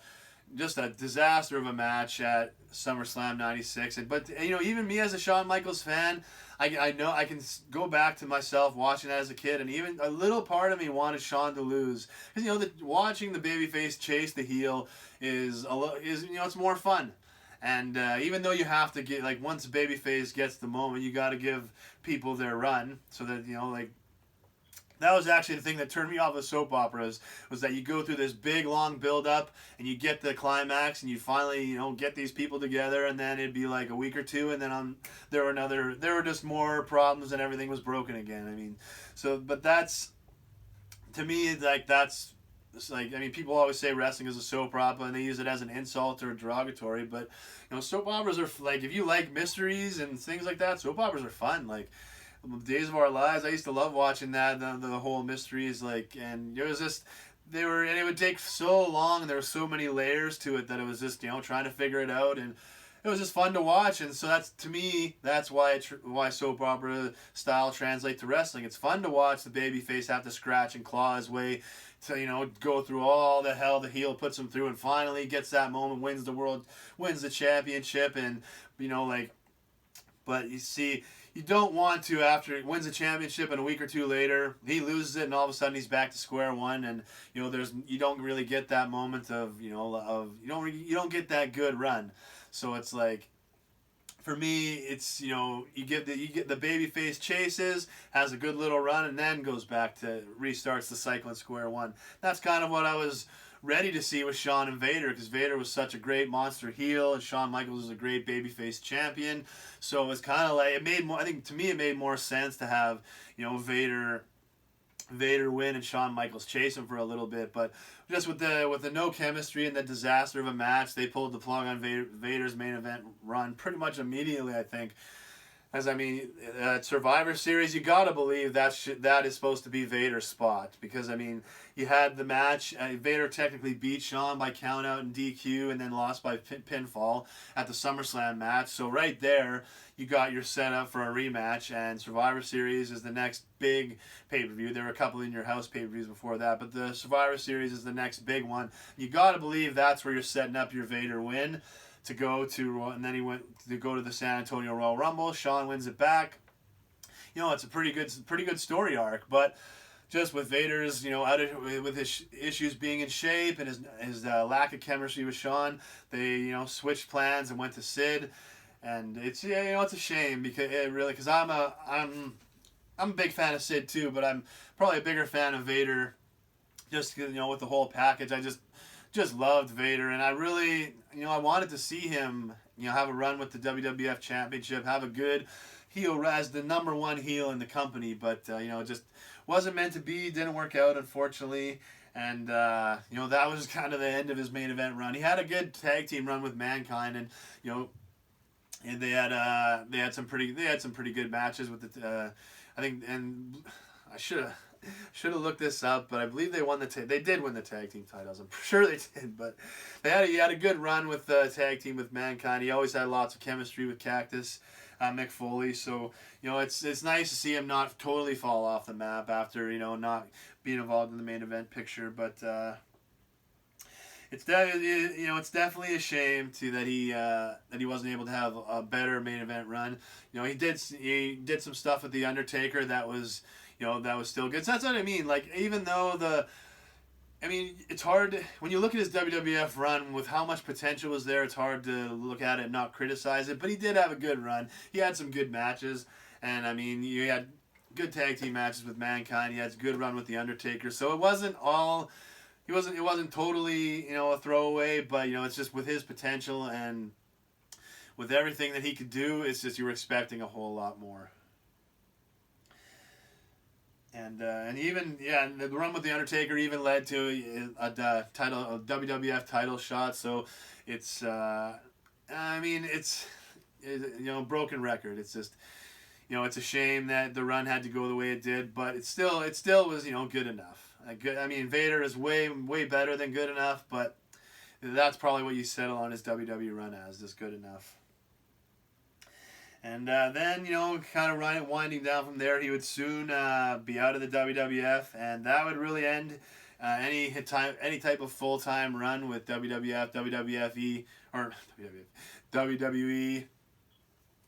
just a disaster of a match at SummerSlam '96. But even me as a Shawn Michaels fan, I know I can go back to myself watching that as a kid, and even a little part of me wanted Shawn to lose, because watching the babyface chase the heel is it's more fun. And even though you have to get, like, once a babyface gets the moment, you got to give people their run, so that that was actually the thing that turned me off of soap operas, was that you go through this big, long build-up, and you get the climax, and you finally, get these people together, and then it'd be like a week or two, and then there were just more problems, and everything was broken again. I mean, but that's, to me, that's, people always say wrestling is a soap opera, and they use it as an insult or derogatory, but, soap operas are, like, if you like mysteries and things like that, soap operas are fun. Like, Days of Our Lives, I used to love watching that, the whole mysteries, and it was just, and it would take so long, and there were so many layers to it, that it was just, trying to figure it out, and it was just fun to watch. And so that's why soap opera style translates to wrestling. It's fun to watch the babyface have to scratch and claw his way to, go through all the hell the heel puts him through, and finally gets that moment, wins the championship, and, but you see, you don't want to, after he wins the championship and a week or two later, he loses it, and all of a sudden he's back to square one, and you don't really get that moment of you don't get that good run. So it's like, for me, it's, you get the babyface chases, has a good little run, and then goes back to restarts the cycle at square one. That's kind of what I was ready to see with Shawn and Vader, because Vader was such a great monster heel and Shawn Michaels was a great babyface champion. So it was kind of like, it made more, I think to me it made more sense to have, Vader win and Shawn Michaels chase him for a little bit. But just with the no chemistry and the disaster of a match, they pulled the plug on Vader's main event run pretty much immediately, I think. As I mean, Survivor Series, you gotta believe that is supposed to be Vader's spot, because I mean, you had the match. Vader technically beat Shawn by countout and DQ, and then lost by pinfall at the SummerSlam match. So right there, you got your setup for a rematch. And Survivor Series is the next big pay-per-view. There were a couple in your house pay-per-views before that, but the Survivor Series is the next big one. You gotta believe that's where you're setting up your Vader win to go to, and then he went to go to the San Antonio Royal Rumble. Shawn wins it back. It's a pretty good story arc, but just with Vader's, with his issues being in shape and his lack of chemistry with Shawn, they, switched plans and went to Sid, and it's it's a shame because I'm a big fan of Sid too, but I'm probably a bigger fan of Vader, just with the whole package. I just loved Vader, and I really, I wanted to see him, have a run with the WWF Championship, have a good heel as the number one heel in the company, but it just wasn't meant to be. Didn't work out, unfortunately, and that was kind of the end of his main event run. He had a good tag team run with Mankind, and and they had some pretty good matches with the I think, and I should have looked this up, but I believe they did win the tag team titles. I'm sure they did, but he had a good run with the tag team with Mankind. He always had lots of chemistry with Cactus, Mick Foley. So it's nice to see him not totally fall off the map after not being involved in the main event picture. But it's definitely a shame too that he wasn't able to have a better main event run. He did some stuff with the Undertaker that was still good. So that's what I mean. Like, even though it's hard when you look at his WWF run with how much potential was there. It's hard to look at it and not criticize it. But he did have a good run. He had some good matches, and I mean, you had good tag team matches with Mankind. He had a good run with the Undertaker. So it wasn't totally a throwaway. But it's just with his potential and with everything that he could do, it's just you were expecting a whole lot more. And even the run with the Undertaker even led to a WWF title shot. So it's it's broken record. It's just it's a shame that the run had to go the way it did, but it still was good enough. Vader is way better than good enough, but that's probably what you settle on his WWE run as, just good enough. And then, kind of winding down from there, he would soon be out of the WWF, and that would really end any type of full-time run with WWF, WWFE, or WWE.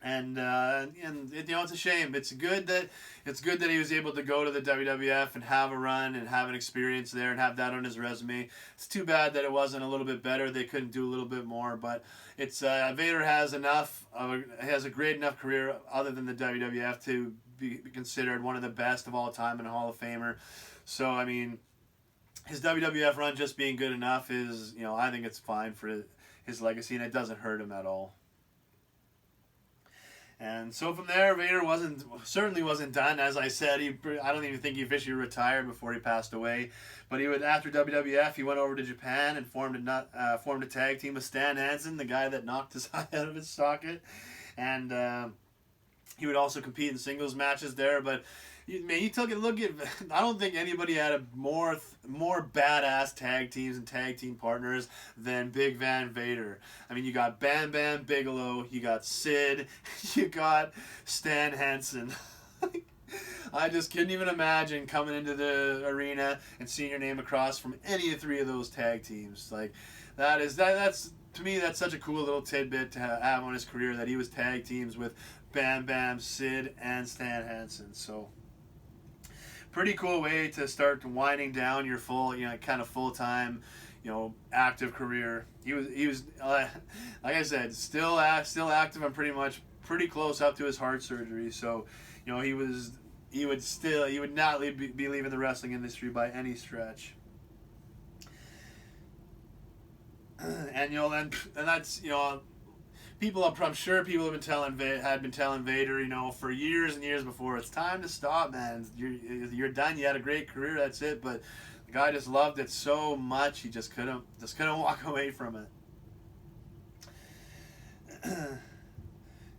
And it's a shame. It's good that he was able to go to the WWF and have a run and have an experience there and have that on his resume. It's too bad that it wasn't a little bit better. They couldn't do a little bit more, but it's Vader has a great enough career other than the WWF to be considered one of the best of all time and a Hall of Famer. So I mean, his WWF run just being good enough is I think it's fine for his legacy, and it doesn't hurt him at all. And so from there, Vader certainly wasn't done. As I said, I don't even think he officially retired before he passed away. But after WWF, he went over to Japan and formed a tag team with Stan Hansen, the guy that knocked his eye out of his socket. And he would also compete in singles matches there. But you took a look at. I don't think anybody had a more badass tag teams and tag team partners than Big Van Vader. I mean, you got Bam Bam Bigelow, you got Sid, you got Stan Hansen. I just couldn't even imagine coming into the arena and seeing your name across from any of three of those tag teams. Like, that's to me, that's such a cool little tidbit to have on his career, that he was tag teams with Bam Bam, Sid, and Stan Hansen. So pretty cool way to start winding down your full, kind of full-time, active career. He was like I said, still active and pretty close up to his heart surgery. So, he would not be leaving the wrestling industry by any stretch. And that's people. I'm sure people had been telling Vader, for years and years before, it's time to stop, man. You're done. You had a great career. That's it. But the guy just loved it so much, he just couldn't walk away from it.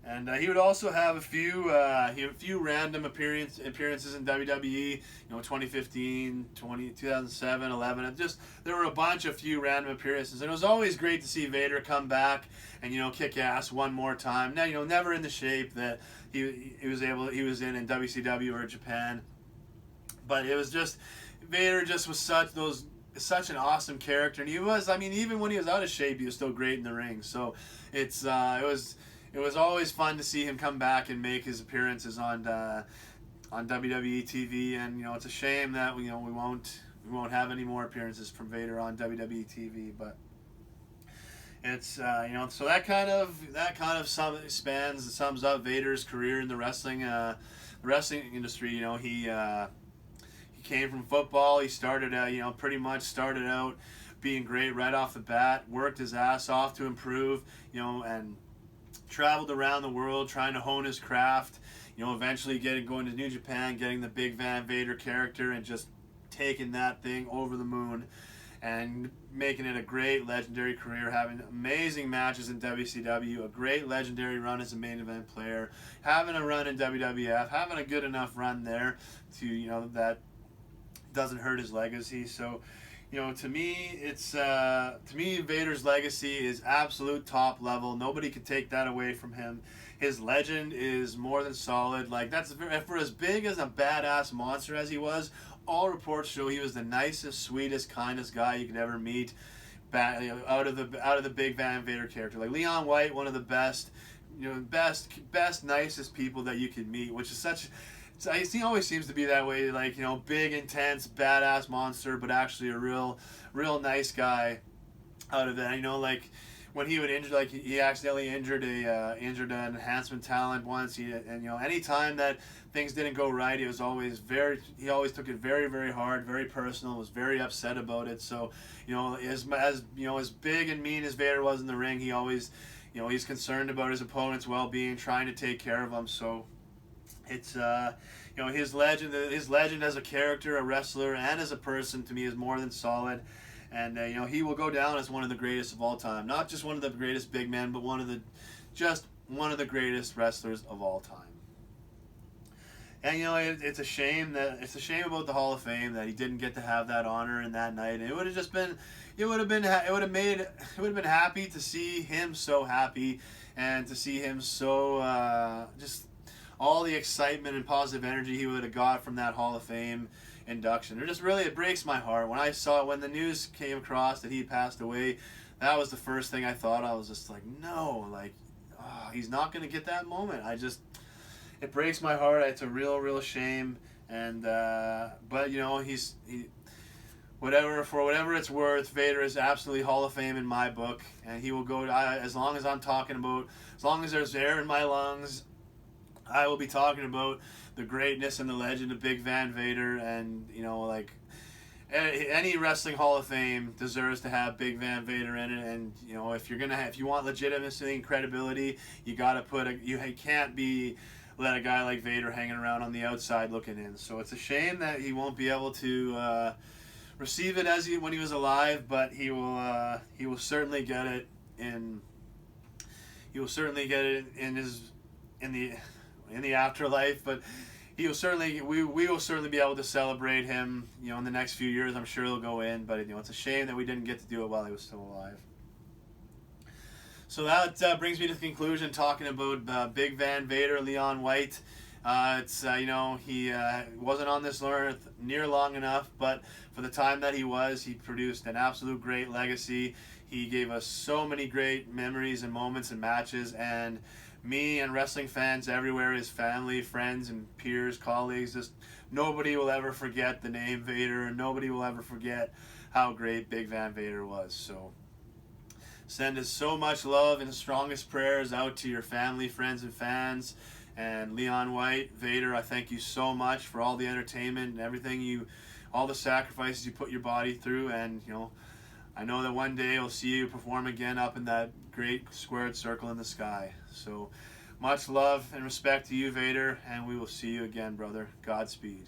And he would also have a few random appearances in WWE, 2015, 2007, 11. There were a few random appearances, and it was always great to see Vader come back and kick ass one more time. Now, never in the shape that he was in WCW or Japan, but it was just Vader just was such an awesome character, and he was. I mean, even when he was out of shape, he was still great in the ring. So it was always fun to see him come back and make his appearances on WWE TV, and it's a shame that we won't have any more appearances from Vader on WWE TV. But it's so that kind of sums up Vader's career in the wrestling industry. He came from football. He pretty much started out being great right off the bat. Worked his ass off to improve, and traveled around the world trying to hone his craft, eventually going to New Japan, getting the Big Van Vader character, and just taking that thing over the moon and making it a great legendary career, having amazing matches in WCW, a great legendary run as a main event player, having a run in WWF, having a good enough run there to, that doesn't hurt his legacy. So, to me, Vader's legacy is absolute top level. Nobody can take that away from him. His legend is more than solid. Like, for as big as a badass monster as he was, all reports show he was the nicest, sweetest, kindest guy you could ever meet. Out of the Big Van Vader character, like Leon White, one of the best, nicest people that you could meet, which is such. He always seems to be that way, like, big, intense, badass monster, but actually a real nice guy out of it. Like when he would injure, like he accidentally injured an enhancement talent once. Any time that things didn't go right, he always took it very, very hard, very personal, was very upset about it. So, as big and mean as Vader was in the ring, he always, he's concerned about his opponent's well-being, trying to take care of them. So, it's his legend as a character, a wrestler, and as a person, to me, is more than solid. And he will go down as one of the greatest of all time. Not just one of the greatest big men, but one of the greatest wrestlers of all time. And it's a shame about the Hall of Fame that he didn't get to have that honor in that night. And it would have been happy to see him so happy, and to see him so just all the excitement and positive energy he would have got from that Hall of Fame induction. It breaks my heart. When the news came across that he passed away, that was the first thing I thought. I was just like, no, he's not going to get that moment. It breaks my heart. It's a real shame. And, but for whatever it's worth, Vader is absolutely Hall of Fame in my book, and he will go, as long as there's air in my lungs, I will be talking about the greatness and the legend of Big Van Vader. And any wrestling Hall of Fame deserves to have Big Van Vader in it. And if you want legitimacy and credibility, you can't let a guy like Vader hanging around on the outside looking in. So it's a shame that he won't be able to receive it when he was alive, but he will certainly get it in the afterlife. But we will certainly be able to celebrate him, in the next few years. I'm sure he'll go in, but it's a shame that we didn't get to do it while he was still alive. So that brings me to the conclusion, talking about Big Van Vader, Leon White. He wasn't on this earth near long enough, but for the time that he was, he produced an absolute great legacy. He gave us so many great memories and moments and matches, and me and wrestling fans everywhere, his family, friends, and peers, colleagues, just nobody will ever forget the name Vader, and nobody will ever forget how great Big Van Vader was. So send us so much love and the strongest prayers out to your family, friends, and fans. And Leon White, Vader, I thank you so much for all the entertainment and everything all the sacrifices you put your body through. And, I know that one day we'll see you perform again up in that great squared circle in the sky. So much love and respect to you, Vader, and we will see you again, brother. Godspeed.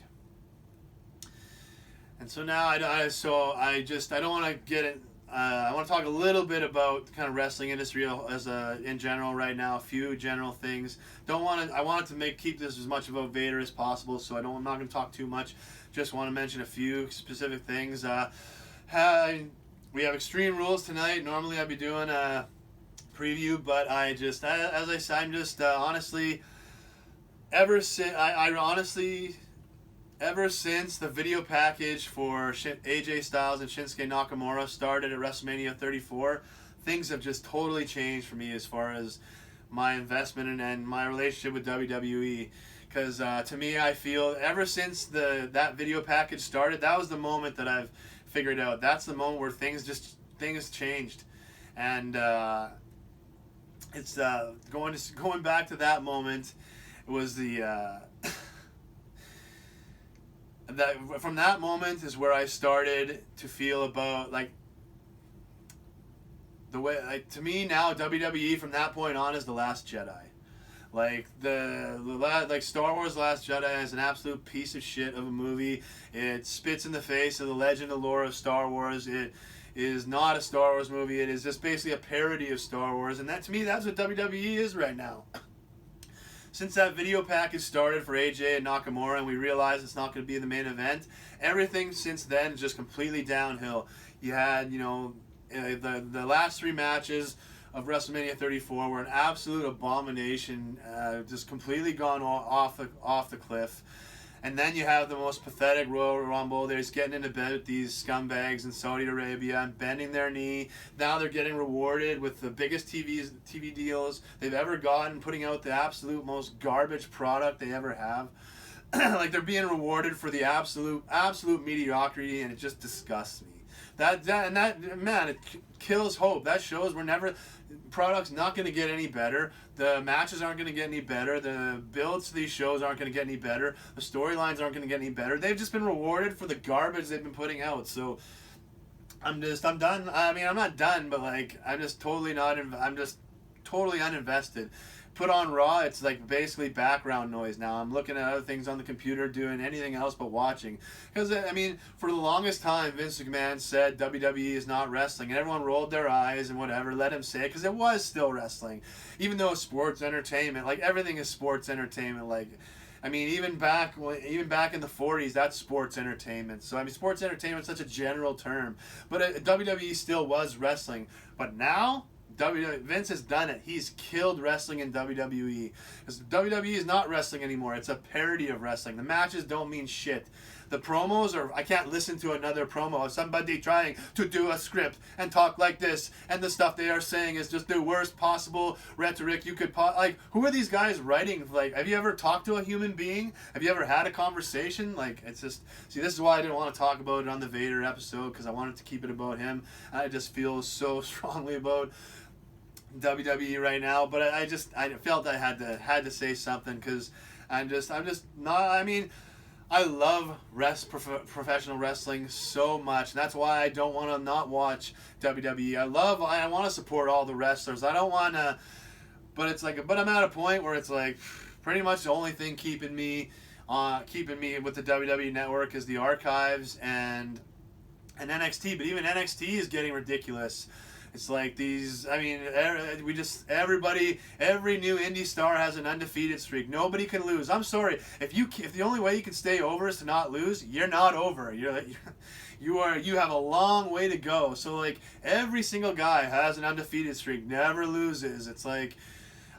And so now, I don't want to get it. I want to talk a little bit about the kind of wrestling industry in general right now. A few general things. I wanted to keep this as much about Vader as possible, so I'm not going to talk too much. Just want to mention a few specific things. We have Extreme Rules tonight. Normally I'd be doing a preview, but honestly, ever since the video package for AJ Styles and Shinsuke Nakamura started at WrestleMania 34, things have just totally changed for me as far as my investment and my relationship with WWE. Because to me, I feel ever since that video package started, that was the moment that I've figured out. That's the moment where things changed, and it's going back to that moment. It was from that moment is where I started to feel about the way to me now WWE from that point on is the Last Jedi. Star Wars Last Jedi is an absolute piece of shit of a movie. It spits in the face of the legend and lore of Star Wars. It is not a Star Wars movie. It is just basically a parody of Star Wars, and to me that's what WWE is right now. Since that video package started for AJ and Nakamura and we realized it's not going to be the main event, everything since then is just completely downhill. You had, the last three matches of WrestleMania 34 were an absolute abomination, just completely gone off the cliff. And then you have the most pathetic Royal Rumble. They're just getting into bed with these scumbags in Saudi Arabia and bending their knee. Now they're getting rewarded with the biggest TV deals they've ever gotten, putting out the absolute most garbage product they ever have. They're being rewarded for the absolute mediocrity, and it just disgusts me. It kills hope. That shows product's not going to get any better. The matches aren't going to get any better. The builds to these shows aren't going to get any better. The storylines aren't going to get any better. They've just been rewarded for the garbage they've been putting out. So I'm done. I mean, I'm not done, but I'm just totally uninvested. Put on Raw, it's basically background noise now. I'm looking at other things on the computer, doing anything else but watching. Because, for the longest time, Vince McMahon said WWE is not wrestling. And everyone rolled their eyes and whatever, let him say it, because it was still wrestling. Even though it's sports entertainment, everything is sports entertainment. Even back in the 40s, that's sports entertainment. So, sports entertainment is such a general term. But WWE still was wrestling. But now Vince has done it. He's killed wrestling in WWE. Because WWE is not wrestling anymore. It's a parody of wrestling. The matches don't mean shit. The promos I can't listen to another promo of somebody trying to do a script and talk like this, and the stuff they are saying is just the worst possible rhetoric you could who are these guys writing? Have you ever talked to a human being? Have you ever had a conversation? It's just, see, this is why I didn't want to talk about it on the Vader episode, because I wanted to keep it about him. I just feel so strongly about WWE right now, but I felt I had to say something, because I'm just not. I love professional wrestling so much, and that's why I don't want to not watch WWE. I want to support all the wrestlers. I don't want to, but I'm at a point where it's pretty much the only thing keeping me with the WWE network is the archives and NXT. But even NXT is getting ridiculous. It's every new indie star has an undefeated streak. Nobody can lose. I'm sorry, if the only way you can stay over is to not lose, you're not over. You have a long way to go. So every single guy has an undefeated streak, never loses. It's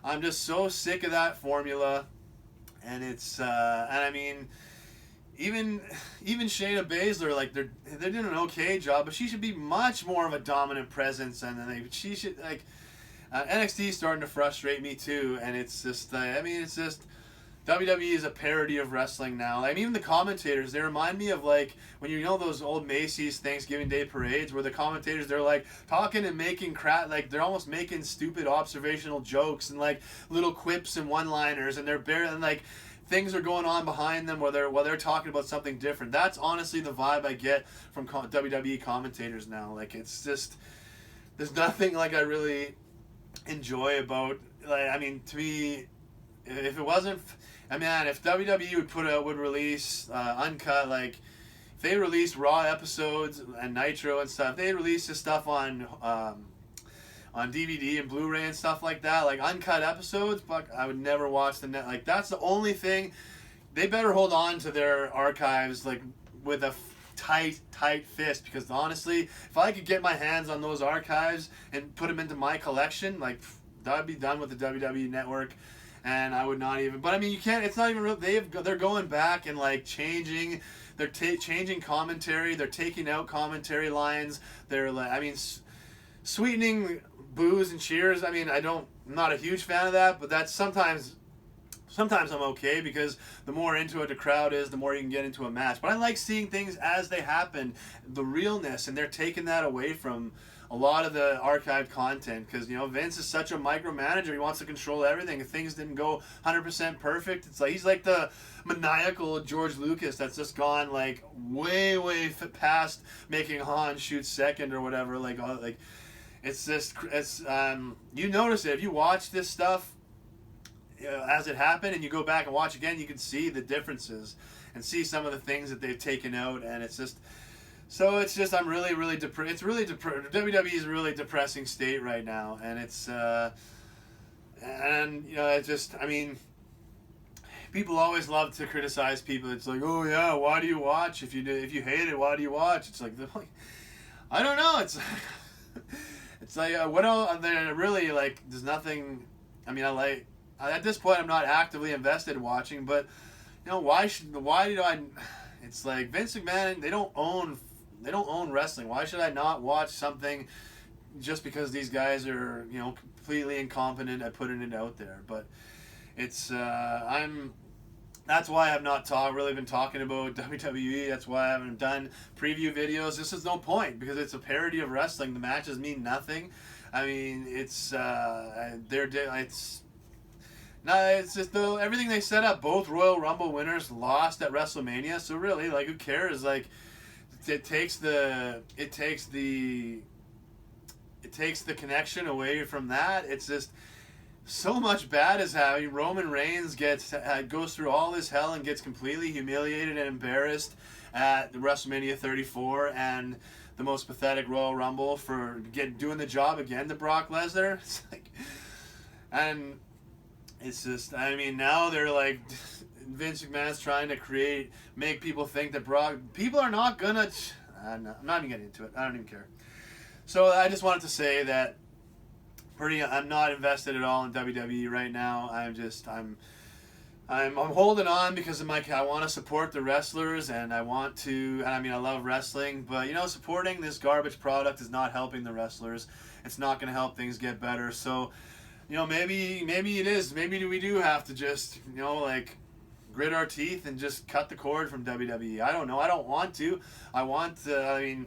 I'm just so sick of that formula, and it's Even Shayna Baszler, they're doing an okay job, but she should be much more of a dominant presence, and she should NXT is starting to frustrate me too, and it's just WWE is a parody of wrestling now. I mean, even the commentators, they remind me of like when you know those old Macy's Thanksgiving Day parades where the commentators, they're like talking and making crap, like they're almost making stupid observational jokes and like little quips and one-liners, and they're barely and like things are going on behind them while they're talking about something different. That's honestly the vibe I get from WWE commentators now. Like it's just there's nothing like I really enjoy about like I mean to me if it wasn't I mean if WWE would release uncut like if they released Raw episodes and Nitro and stuff, they release this stuff on DVD and Blu-ray and stuff like that, like uncut episodes, but I would never watch the net. Like that's the only thing. They better hold on to their archives like with a tight fist, because honestly, if I could get my hands on those archives and put them into my collection, like that'd be done with the WWE Network. And I would not even. But I mean, you can't. It's not even real. They're going back and like changing. They're changing commentary. They're taking out commentary lines. They're like, I mean, sweetening boos and cheers. I mean, I'm not a huge fan of that. But that's sometimes I'm okay, because the more into it the crowd is, the more you can get into a match. But I like seeing things as they happen, the realness, and they're taking that away from a lot of the archived content, because, you know, Vince is such a micromanager. He wants to control everything. If things didn't go 100% perfect, it's like he's like the maniacal George Lucas that's just gone like way past making Han shoot second or whatever. Like it's just you notice it if you watch this stuff as it happened and you go back and watch again, you can see the differences and see some of the things that they've taken out, and it's just. So it's just I'm really depressed. It's really WWE is a really depressing state right now, and it's and you know it just I mean, people always love to criticize people. It's like, oh yeah, why do you watch if you hate it? Why do you watch? It's like I don't know. It's like what else? There really like there's nothing. I mean at this point I'm not actively invested in watching, but you know why do I? It's like Vince McMahon. They don't own wrestling. Why should I not watch something just because these guys are, you know, completely incompetent at putting it out there? But it's that's why I've not really been talking about WWE. That's why I haven't done preview videos. This is no point, because it's a parody of wrestling. The matches mean nothing. I mean, it's just everything they set up. Both Royal Rumble winners lost at WrestleMania, so really, like, who cares? Like, it takes the connection away from that. It's just so much bad is happening. Roman Reigns goes through all this hell and gets completely humiliated and embarrassed at the WrestleMania 34 and the most pathetic Royal Rumble for doing the job again to Brock Lesnar. It's like, and it's just, I mean, now they're like, Vince McMahon's trying to make people think that people are not gonna. I'm not even getting into it. I don't even care. So I just wanted to say that I'm not invested at all in WWE right now. I'm holding on because I want to support the wrestlers, and I love wrestling, but you know, supporting this garbage product is not helping the wrestlers. It's not going to help things get better. So, you know, maybe it is. Maybe we do have to just, you know, like, grit our teeth and just cut the cord from WWE. I don't know. I don't want to. I mean,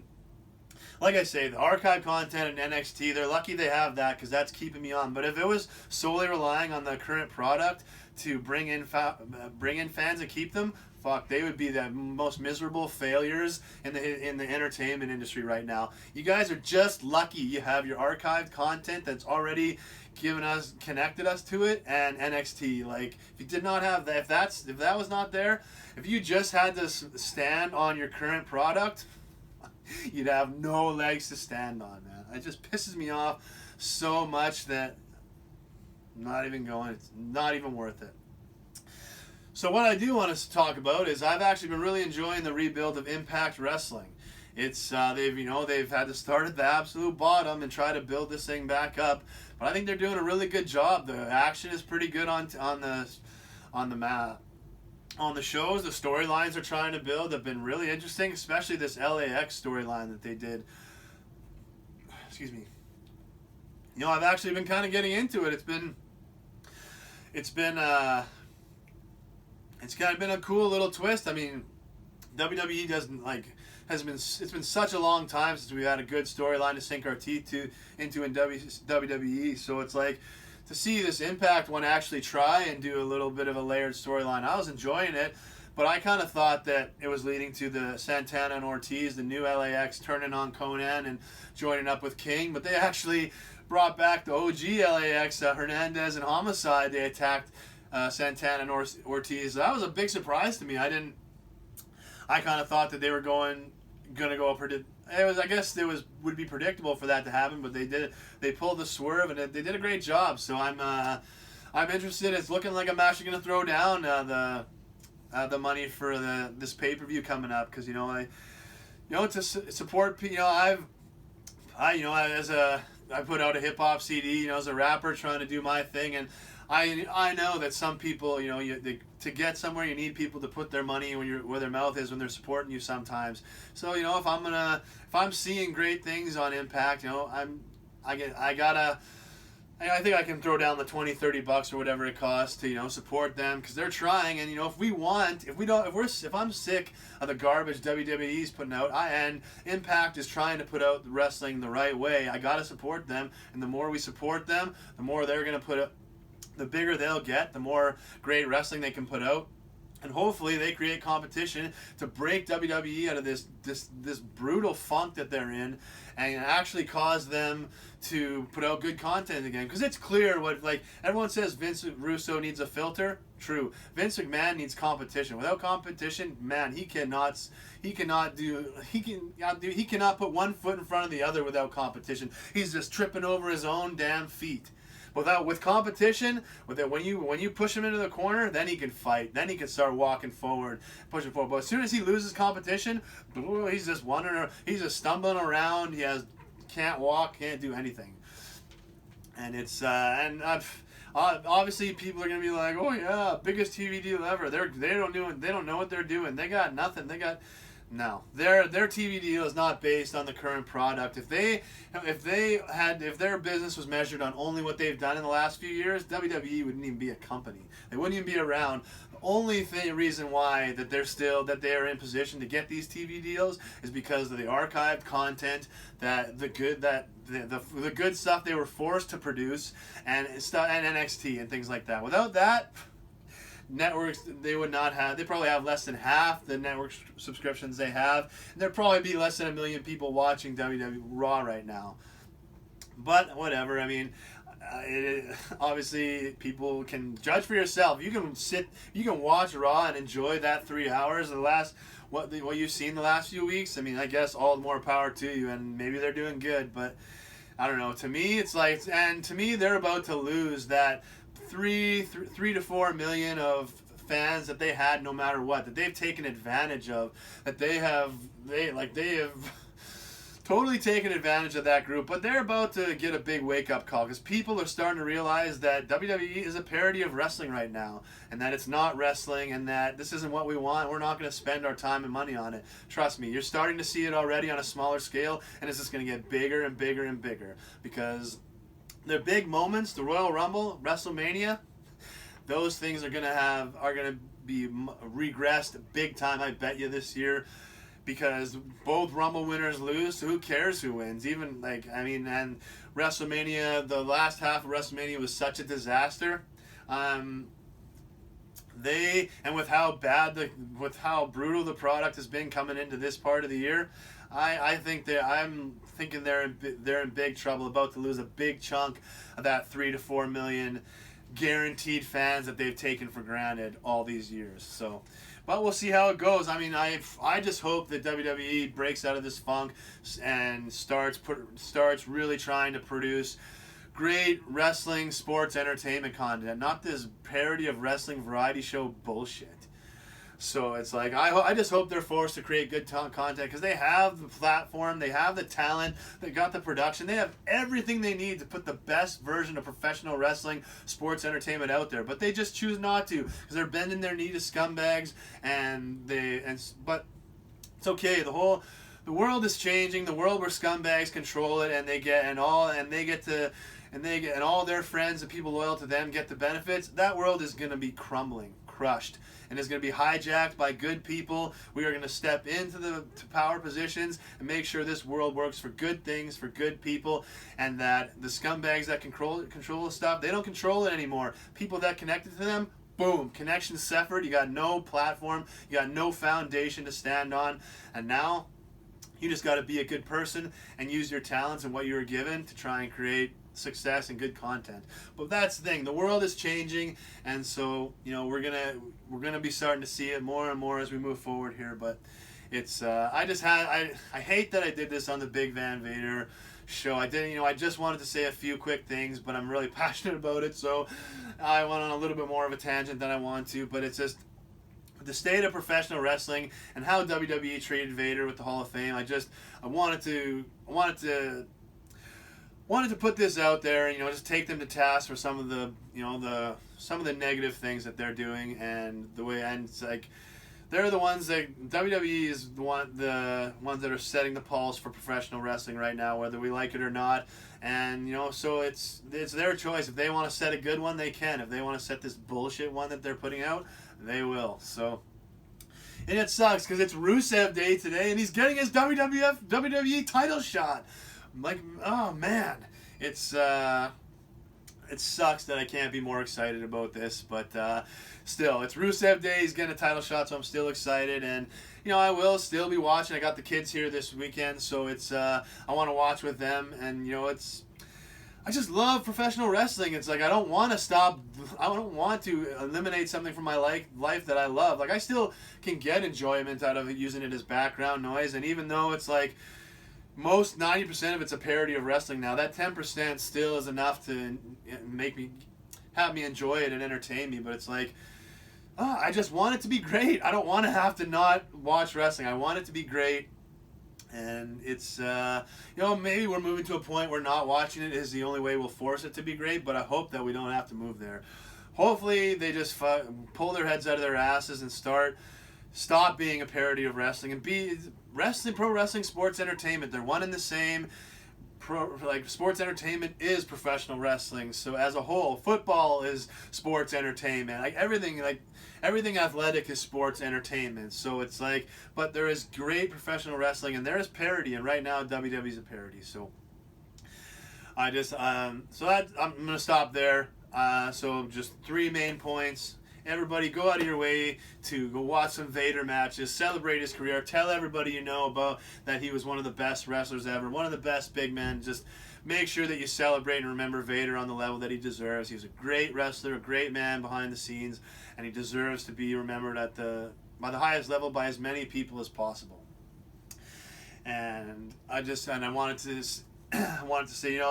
like I say, the archive content in NXT, they're lucky they have that, because that's keeping me on. But if it was solely relying on the current product to bring in fans and keep them, fuck, they would be the most miserable failures in the entertainment industry right now. You guys are just lucky you have your archived content that's already connected us to it, and NXT. Like, if you did not have that, if that was not there, if you just had to stand on your current product, you'd have no legs to stand on, man. It just pisses me off so much that I'm not even going. It's not even worth it. So what I do want to talk about is I've actually been really enjoying the rebuild of Impact Wrestling. It's they've had to start at the absolute bottom and try to build this thing back up, but I think they're doing a really good job. The action is pretty good on the map. On the shows, the storylines they're trying to build have been really interesting, especially this LAX storyline that they did. Excuse me. You know, I've actually been kind of getting into it. It's been it's kind of been a cool little twist. I mean, WWE doesn't like it's been such a long time since we had a good storyline to sink our teeth into in WWE. So it's like to see this Impact one actually try and do a little bit of a layered storyline. I was enjoying it, but I kind of thought that it was leading to the Santana and Ortiz, the new LAX, turning on Conan and joining up with King. But they actually brought back the OG LAX, Hernandez and Homicide. They attacked Santana and Ortiz. That was a big surprise to me. I kind of thought that they were gonna go up. I guess it would be predictable for that to happen, but they did it. They pulled the swerve and they did a great job. So I'm interested. It's looking like I'm actually gonna throw down the money for this pay-per-view coming up, because to support, I put out a hip hop CD, as a rapper trying to do my thing, and I know that some people, to get somewhere, you need people to put their money where their mouth is when they're supporting you sometimes. So if I'm seeing great things on Impact, I think I can throw down the $20-$30 or whatever it costs to support them, because they're trying. And if I'm sick of the garbage WWE's putting out, and Impact is trying to put out the wrestling the right way, I gotta support them. And the more we support them, the more they're gonna put up. The bigger they'll get, the more great wrestling they can put out. And hopefully they create competition to break WWE out of this brutal funk that they're in, and actually cause them to put out good content again. Because it's clear everyone says Vince Russo needs a filter. True. Vince McMahon needs competition. Without competition, man, he cannot put one foot in front of the other without competition. He's just tripping over his own damn feet. With competition, when you push him into the corner, then he can fight. Then he can start walking forward, pushing forward. But as soon as he loses competition, he's just wandering. He's just stumbling around. Can't walk, can't do anything. And it's obviously people are gonna be like, oh yeah, biggest TV deal ever. They don't know what they're doing. They got nothing. No, their TV deal is not based on the current product. If their business was measured on only what they've done in the last few years, WWE wouldn't even be a company. They wouldn't even be around. The only reason why that they're in position to get these TV deals is because of the archived content, the good stuff they were forced to produce, and NXT and things like that. Without that, networks, they probably have less than half the network subscriptions they have, and there'd probably be less than 1 million people watching WWE Raw right now. But whatever, I mean, obviously people can judge for yourself. You can watch Raw and enjoy that 3 hours of what you've seen the last few weeks. I mean, I guess all the more power to you, and maybe they're doing good, but I don't know. To me, they're about to lose that 3 to 4 million of fans that they had, no matter what, that they've taken advantage of, that they have totally taken advantage of that group. But they're about to get a big wake-up call, because people are starting to realize that WWE is a parody of wrestling right now, and that it's not wrestling, and that this isn't what we want. We're not going to spend our time and money on it. Trust me, you're starting to see it already on a smaller scale, and it's just going to get bigger and bigger and bigger, because their big moments, the Royal Rumble, WrestleMania, those things are gonna be regressed big time, I bet you, this year, because both Rumble winners lose. So who cares who wins? And WrestleMania, the last half of WrestleMania was such a disaster. With how brutal the product has been coming into this part of the year, I'm thinking they're in big trouble, about to lose a big chunk of that 3 to 4 million guaranteed fans that they've taken for granted all these years. So, but we'll see how it goes. I mean, I just hope that WWE breaks out of this funk and starts really trying to produce great wrestling, sports, entertainment content, not this parody of wrestling variety show bullshit. So it's like, I just hope they're forced to create good content, because they have the platform, they have the talent, they got the production, they have everything they need to put the best version of professional wrestling, sports, entertainment out there. But they just choose not to, because they're bending their knee to scumbags, but it's okay. The world is changing. The world where scumbags control it, and all their friends and people loyal to them get the benefits. That world is going to be crumbling crushed. And it's going to be hijacked by good people. We are going to step into the power positions and make sure this world works for good things, for good people, and that the scumbags that control the stuff, they don't control it anymore. People that connected to them, boom, connection severed. You got no platform, you got no foundation to stand on, and now you just got to be a good person and use your talents and what you were given to try and create success and good content. But that's the thing, the world is changing, and so we're gonna be starting to see it more and more as we move forward here. But it's I hate that I did this on the Big Van Vader show. I just wanted to say a few quick things, but I'm really passionate about it, so I went on a little bit more of a tangent than I want to. But it's just the state of professional wrestling and how WWE treated Vader with the Hall of Fame. I wanted to put this out there and just take them to task for some of the some of the negative things that they're doing, and the way, and it's like they're the ones that WWE is the ones that are setting the pulse for professional wrestling right now, whether we like it or not. And so it's their choice. If they want to set a good one, they can. If they want to set this bullshit one that they're putting out, they will. So, and it sucks because it's Rusev Day today, and he's getting his WWE title shot. I'm like, oh man, it sucks that I can't be more excited about this, but still, it's Rusev Day. He's getting a title shot, so I'm still excited, and I will still be watching. I got the kids here this weekend, so it's I want to watch with them, and I just love professional wrestling. It's like I don't want to stop. I don't want to eliminate something from my life that I love. Like I still can get enjoyment out of it, using it as background noise, and even though it's like most 90% of it's a parody of wrestling now, that 10% still is enough to have me enjoy it and entertain me. But it's like, I just want it to be great. I don't want to have to not watch wrestling. I want it to be great. And it's, maybe we're moving to a point where not watching it is the only way we'll force it to be great, but I hope that we don't have to move there. Hopefully they just pull their heads out of their asses and stop being a parody of wrestling and be pro wrestling, sports entertainment. They're one and the same. Sports entertainment is professional wrestling. So as a whole, football is sports entertainment. Everything athletic is sports entertainment. So it's like, but there is great professional wrestling and there is parody, and right now WWE's a parody. So I'm gonna stop there. So just 3 main points. Everybody, go out of your way to go watch some Vader matches, celebrate his career, tell everybody you know about that he was one of the best wrestlers ever, one of the best big men. Just make sure that you celebrate and remember Vader on the level that he deserves. He was a great wrestler, a great man behind the scenes, and he deserves to be remembered by the highest level by as many people as possible. And I wanted to say,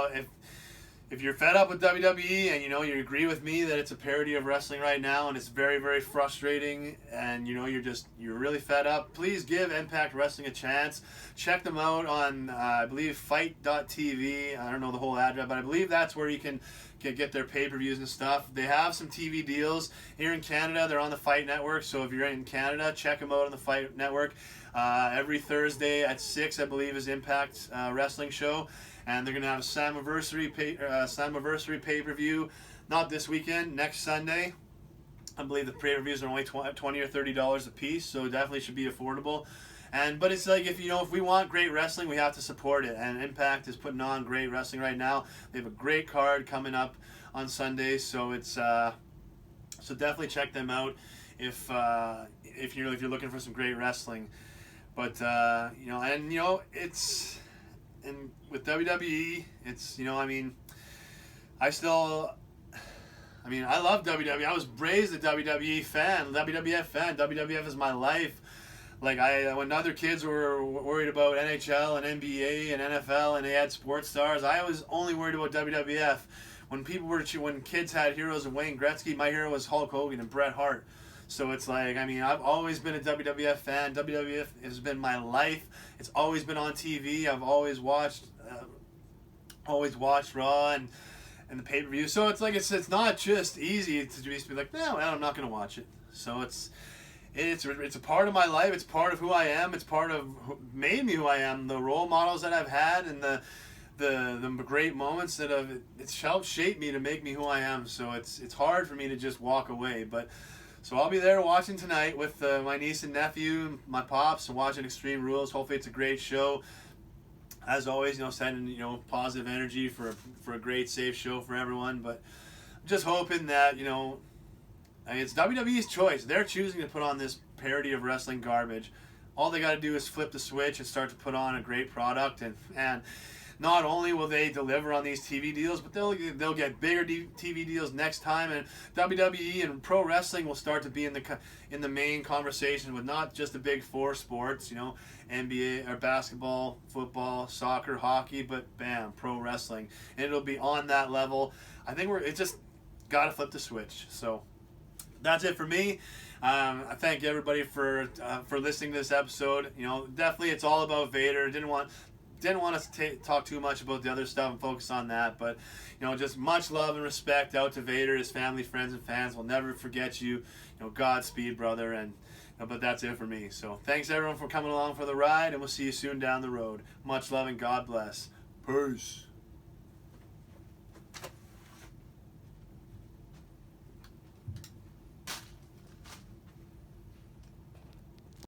if you're fed up with WWE and you agree with me that it's a parody of wrestling right now and it's very, very frustrating, and you're really fed up, please give Impact Wrestling a chance. Check them out on I believe fight.tv. I don't know the whole address, but I believe that's where you can get their pay-per-views and stuff. They have some TV deals here in Canada. They're on the Fight Network, so if you're in Canada, check them out on the Fight Network. Every Thursday at 6, I believe, is Impact Wrestling show. And they're going to have a Slammiversary pay-per-view, not this weekend, next Sunday. I believe the pay-per-views are only $20 or $30 a piece, so it definitely should be affordable. But it's like, if we want great wrestling, we have to support it. And Impact is putting on great wrestling right now. They have a great card coming up on Sunday, so it's so definitely check them out if you're looking for some great wrestling. But it's. And with WWE, it's, I love WWE. I was raised a WWE fan, WWF fan. WWF is my life. When other kids were worried about NHL and NBA and NFL and they had sports stars, I was only worried about WWF. When kids had heroes of Wayne Gretzky, my hero was Hulk Hogan and Bret Hart. So it's like, I've always been a WWF fan. WWF has been my life. It's always been on TV. I've always watched Raw and the pay-per-view. So it's like, it's not just easy to just be like, no, I'm not going to watch it. So it's a part of my life. It's part of who I am. It's part of made me who I am. The role models that I've had and the great moments that it's helped shape me to make me who I am. So it's hard for me to just walk away. But So I'll be there watching tonight with my niece and nephew, my pops, and watching Extreme Rules. Hopefully it's a great show. As always, sending positive energy for a great, safe show for everyone. But I'm just hoping that it's WWE's choice. They're choosing to put on this parody of wrestling garbage. All they got to do is flip the switch and start to put on a great product. And not only will they deliver on these TV deals, but they'll get bigger TV deals next time. And WWE and pro wrestling will start to be in the main conversation with not just the big four sports, NBA or basketball, football, soccer, hockey, but bam, pro wrestling, and it'll be on that level. I think it just got to flip the switch. So that's it for me. I thank everybody for listening to this episode. Definitely it's all about Vader. Didn't want us to talk too much about the other stuff and focus on that, but just much love and respect out to Vader, his family, friends, and fans. We'll never forget you. Godspeed, brother. And but that's it for me. So thanks everyone for coming along for the ride, and we'll see you soon down the road. Much love and God bless. Peace.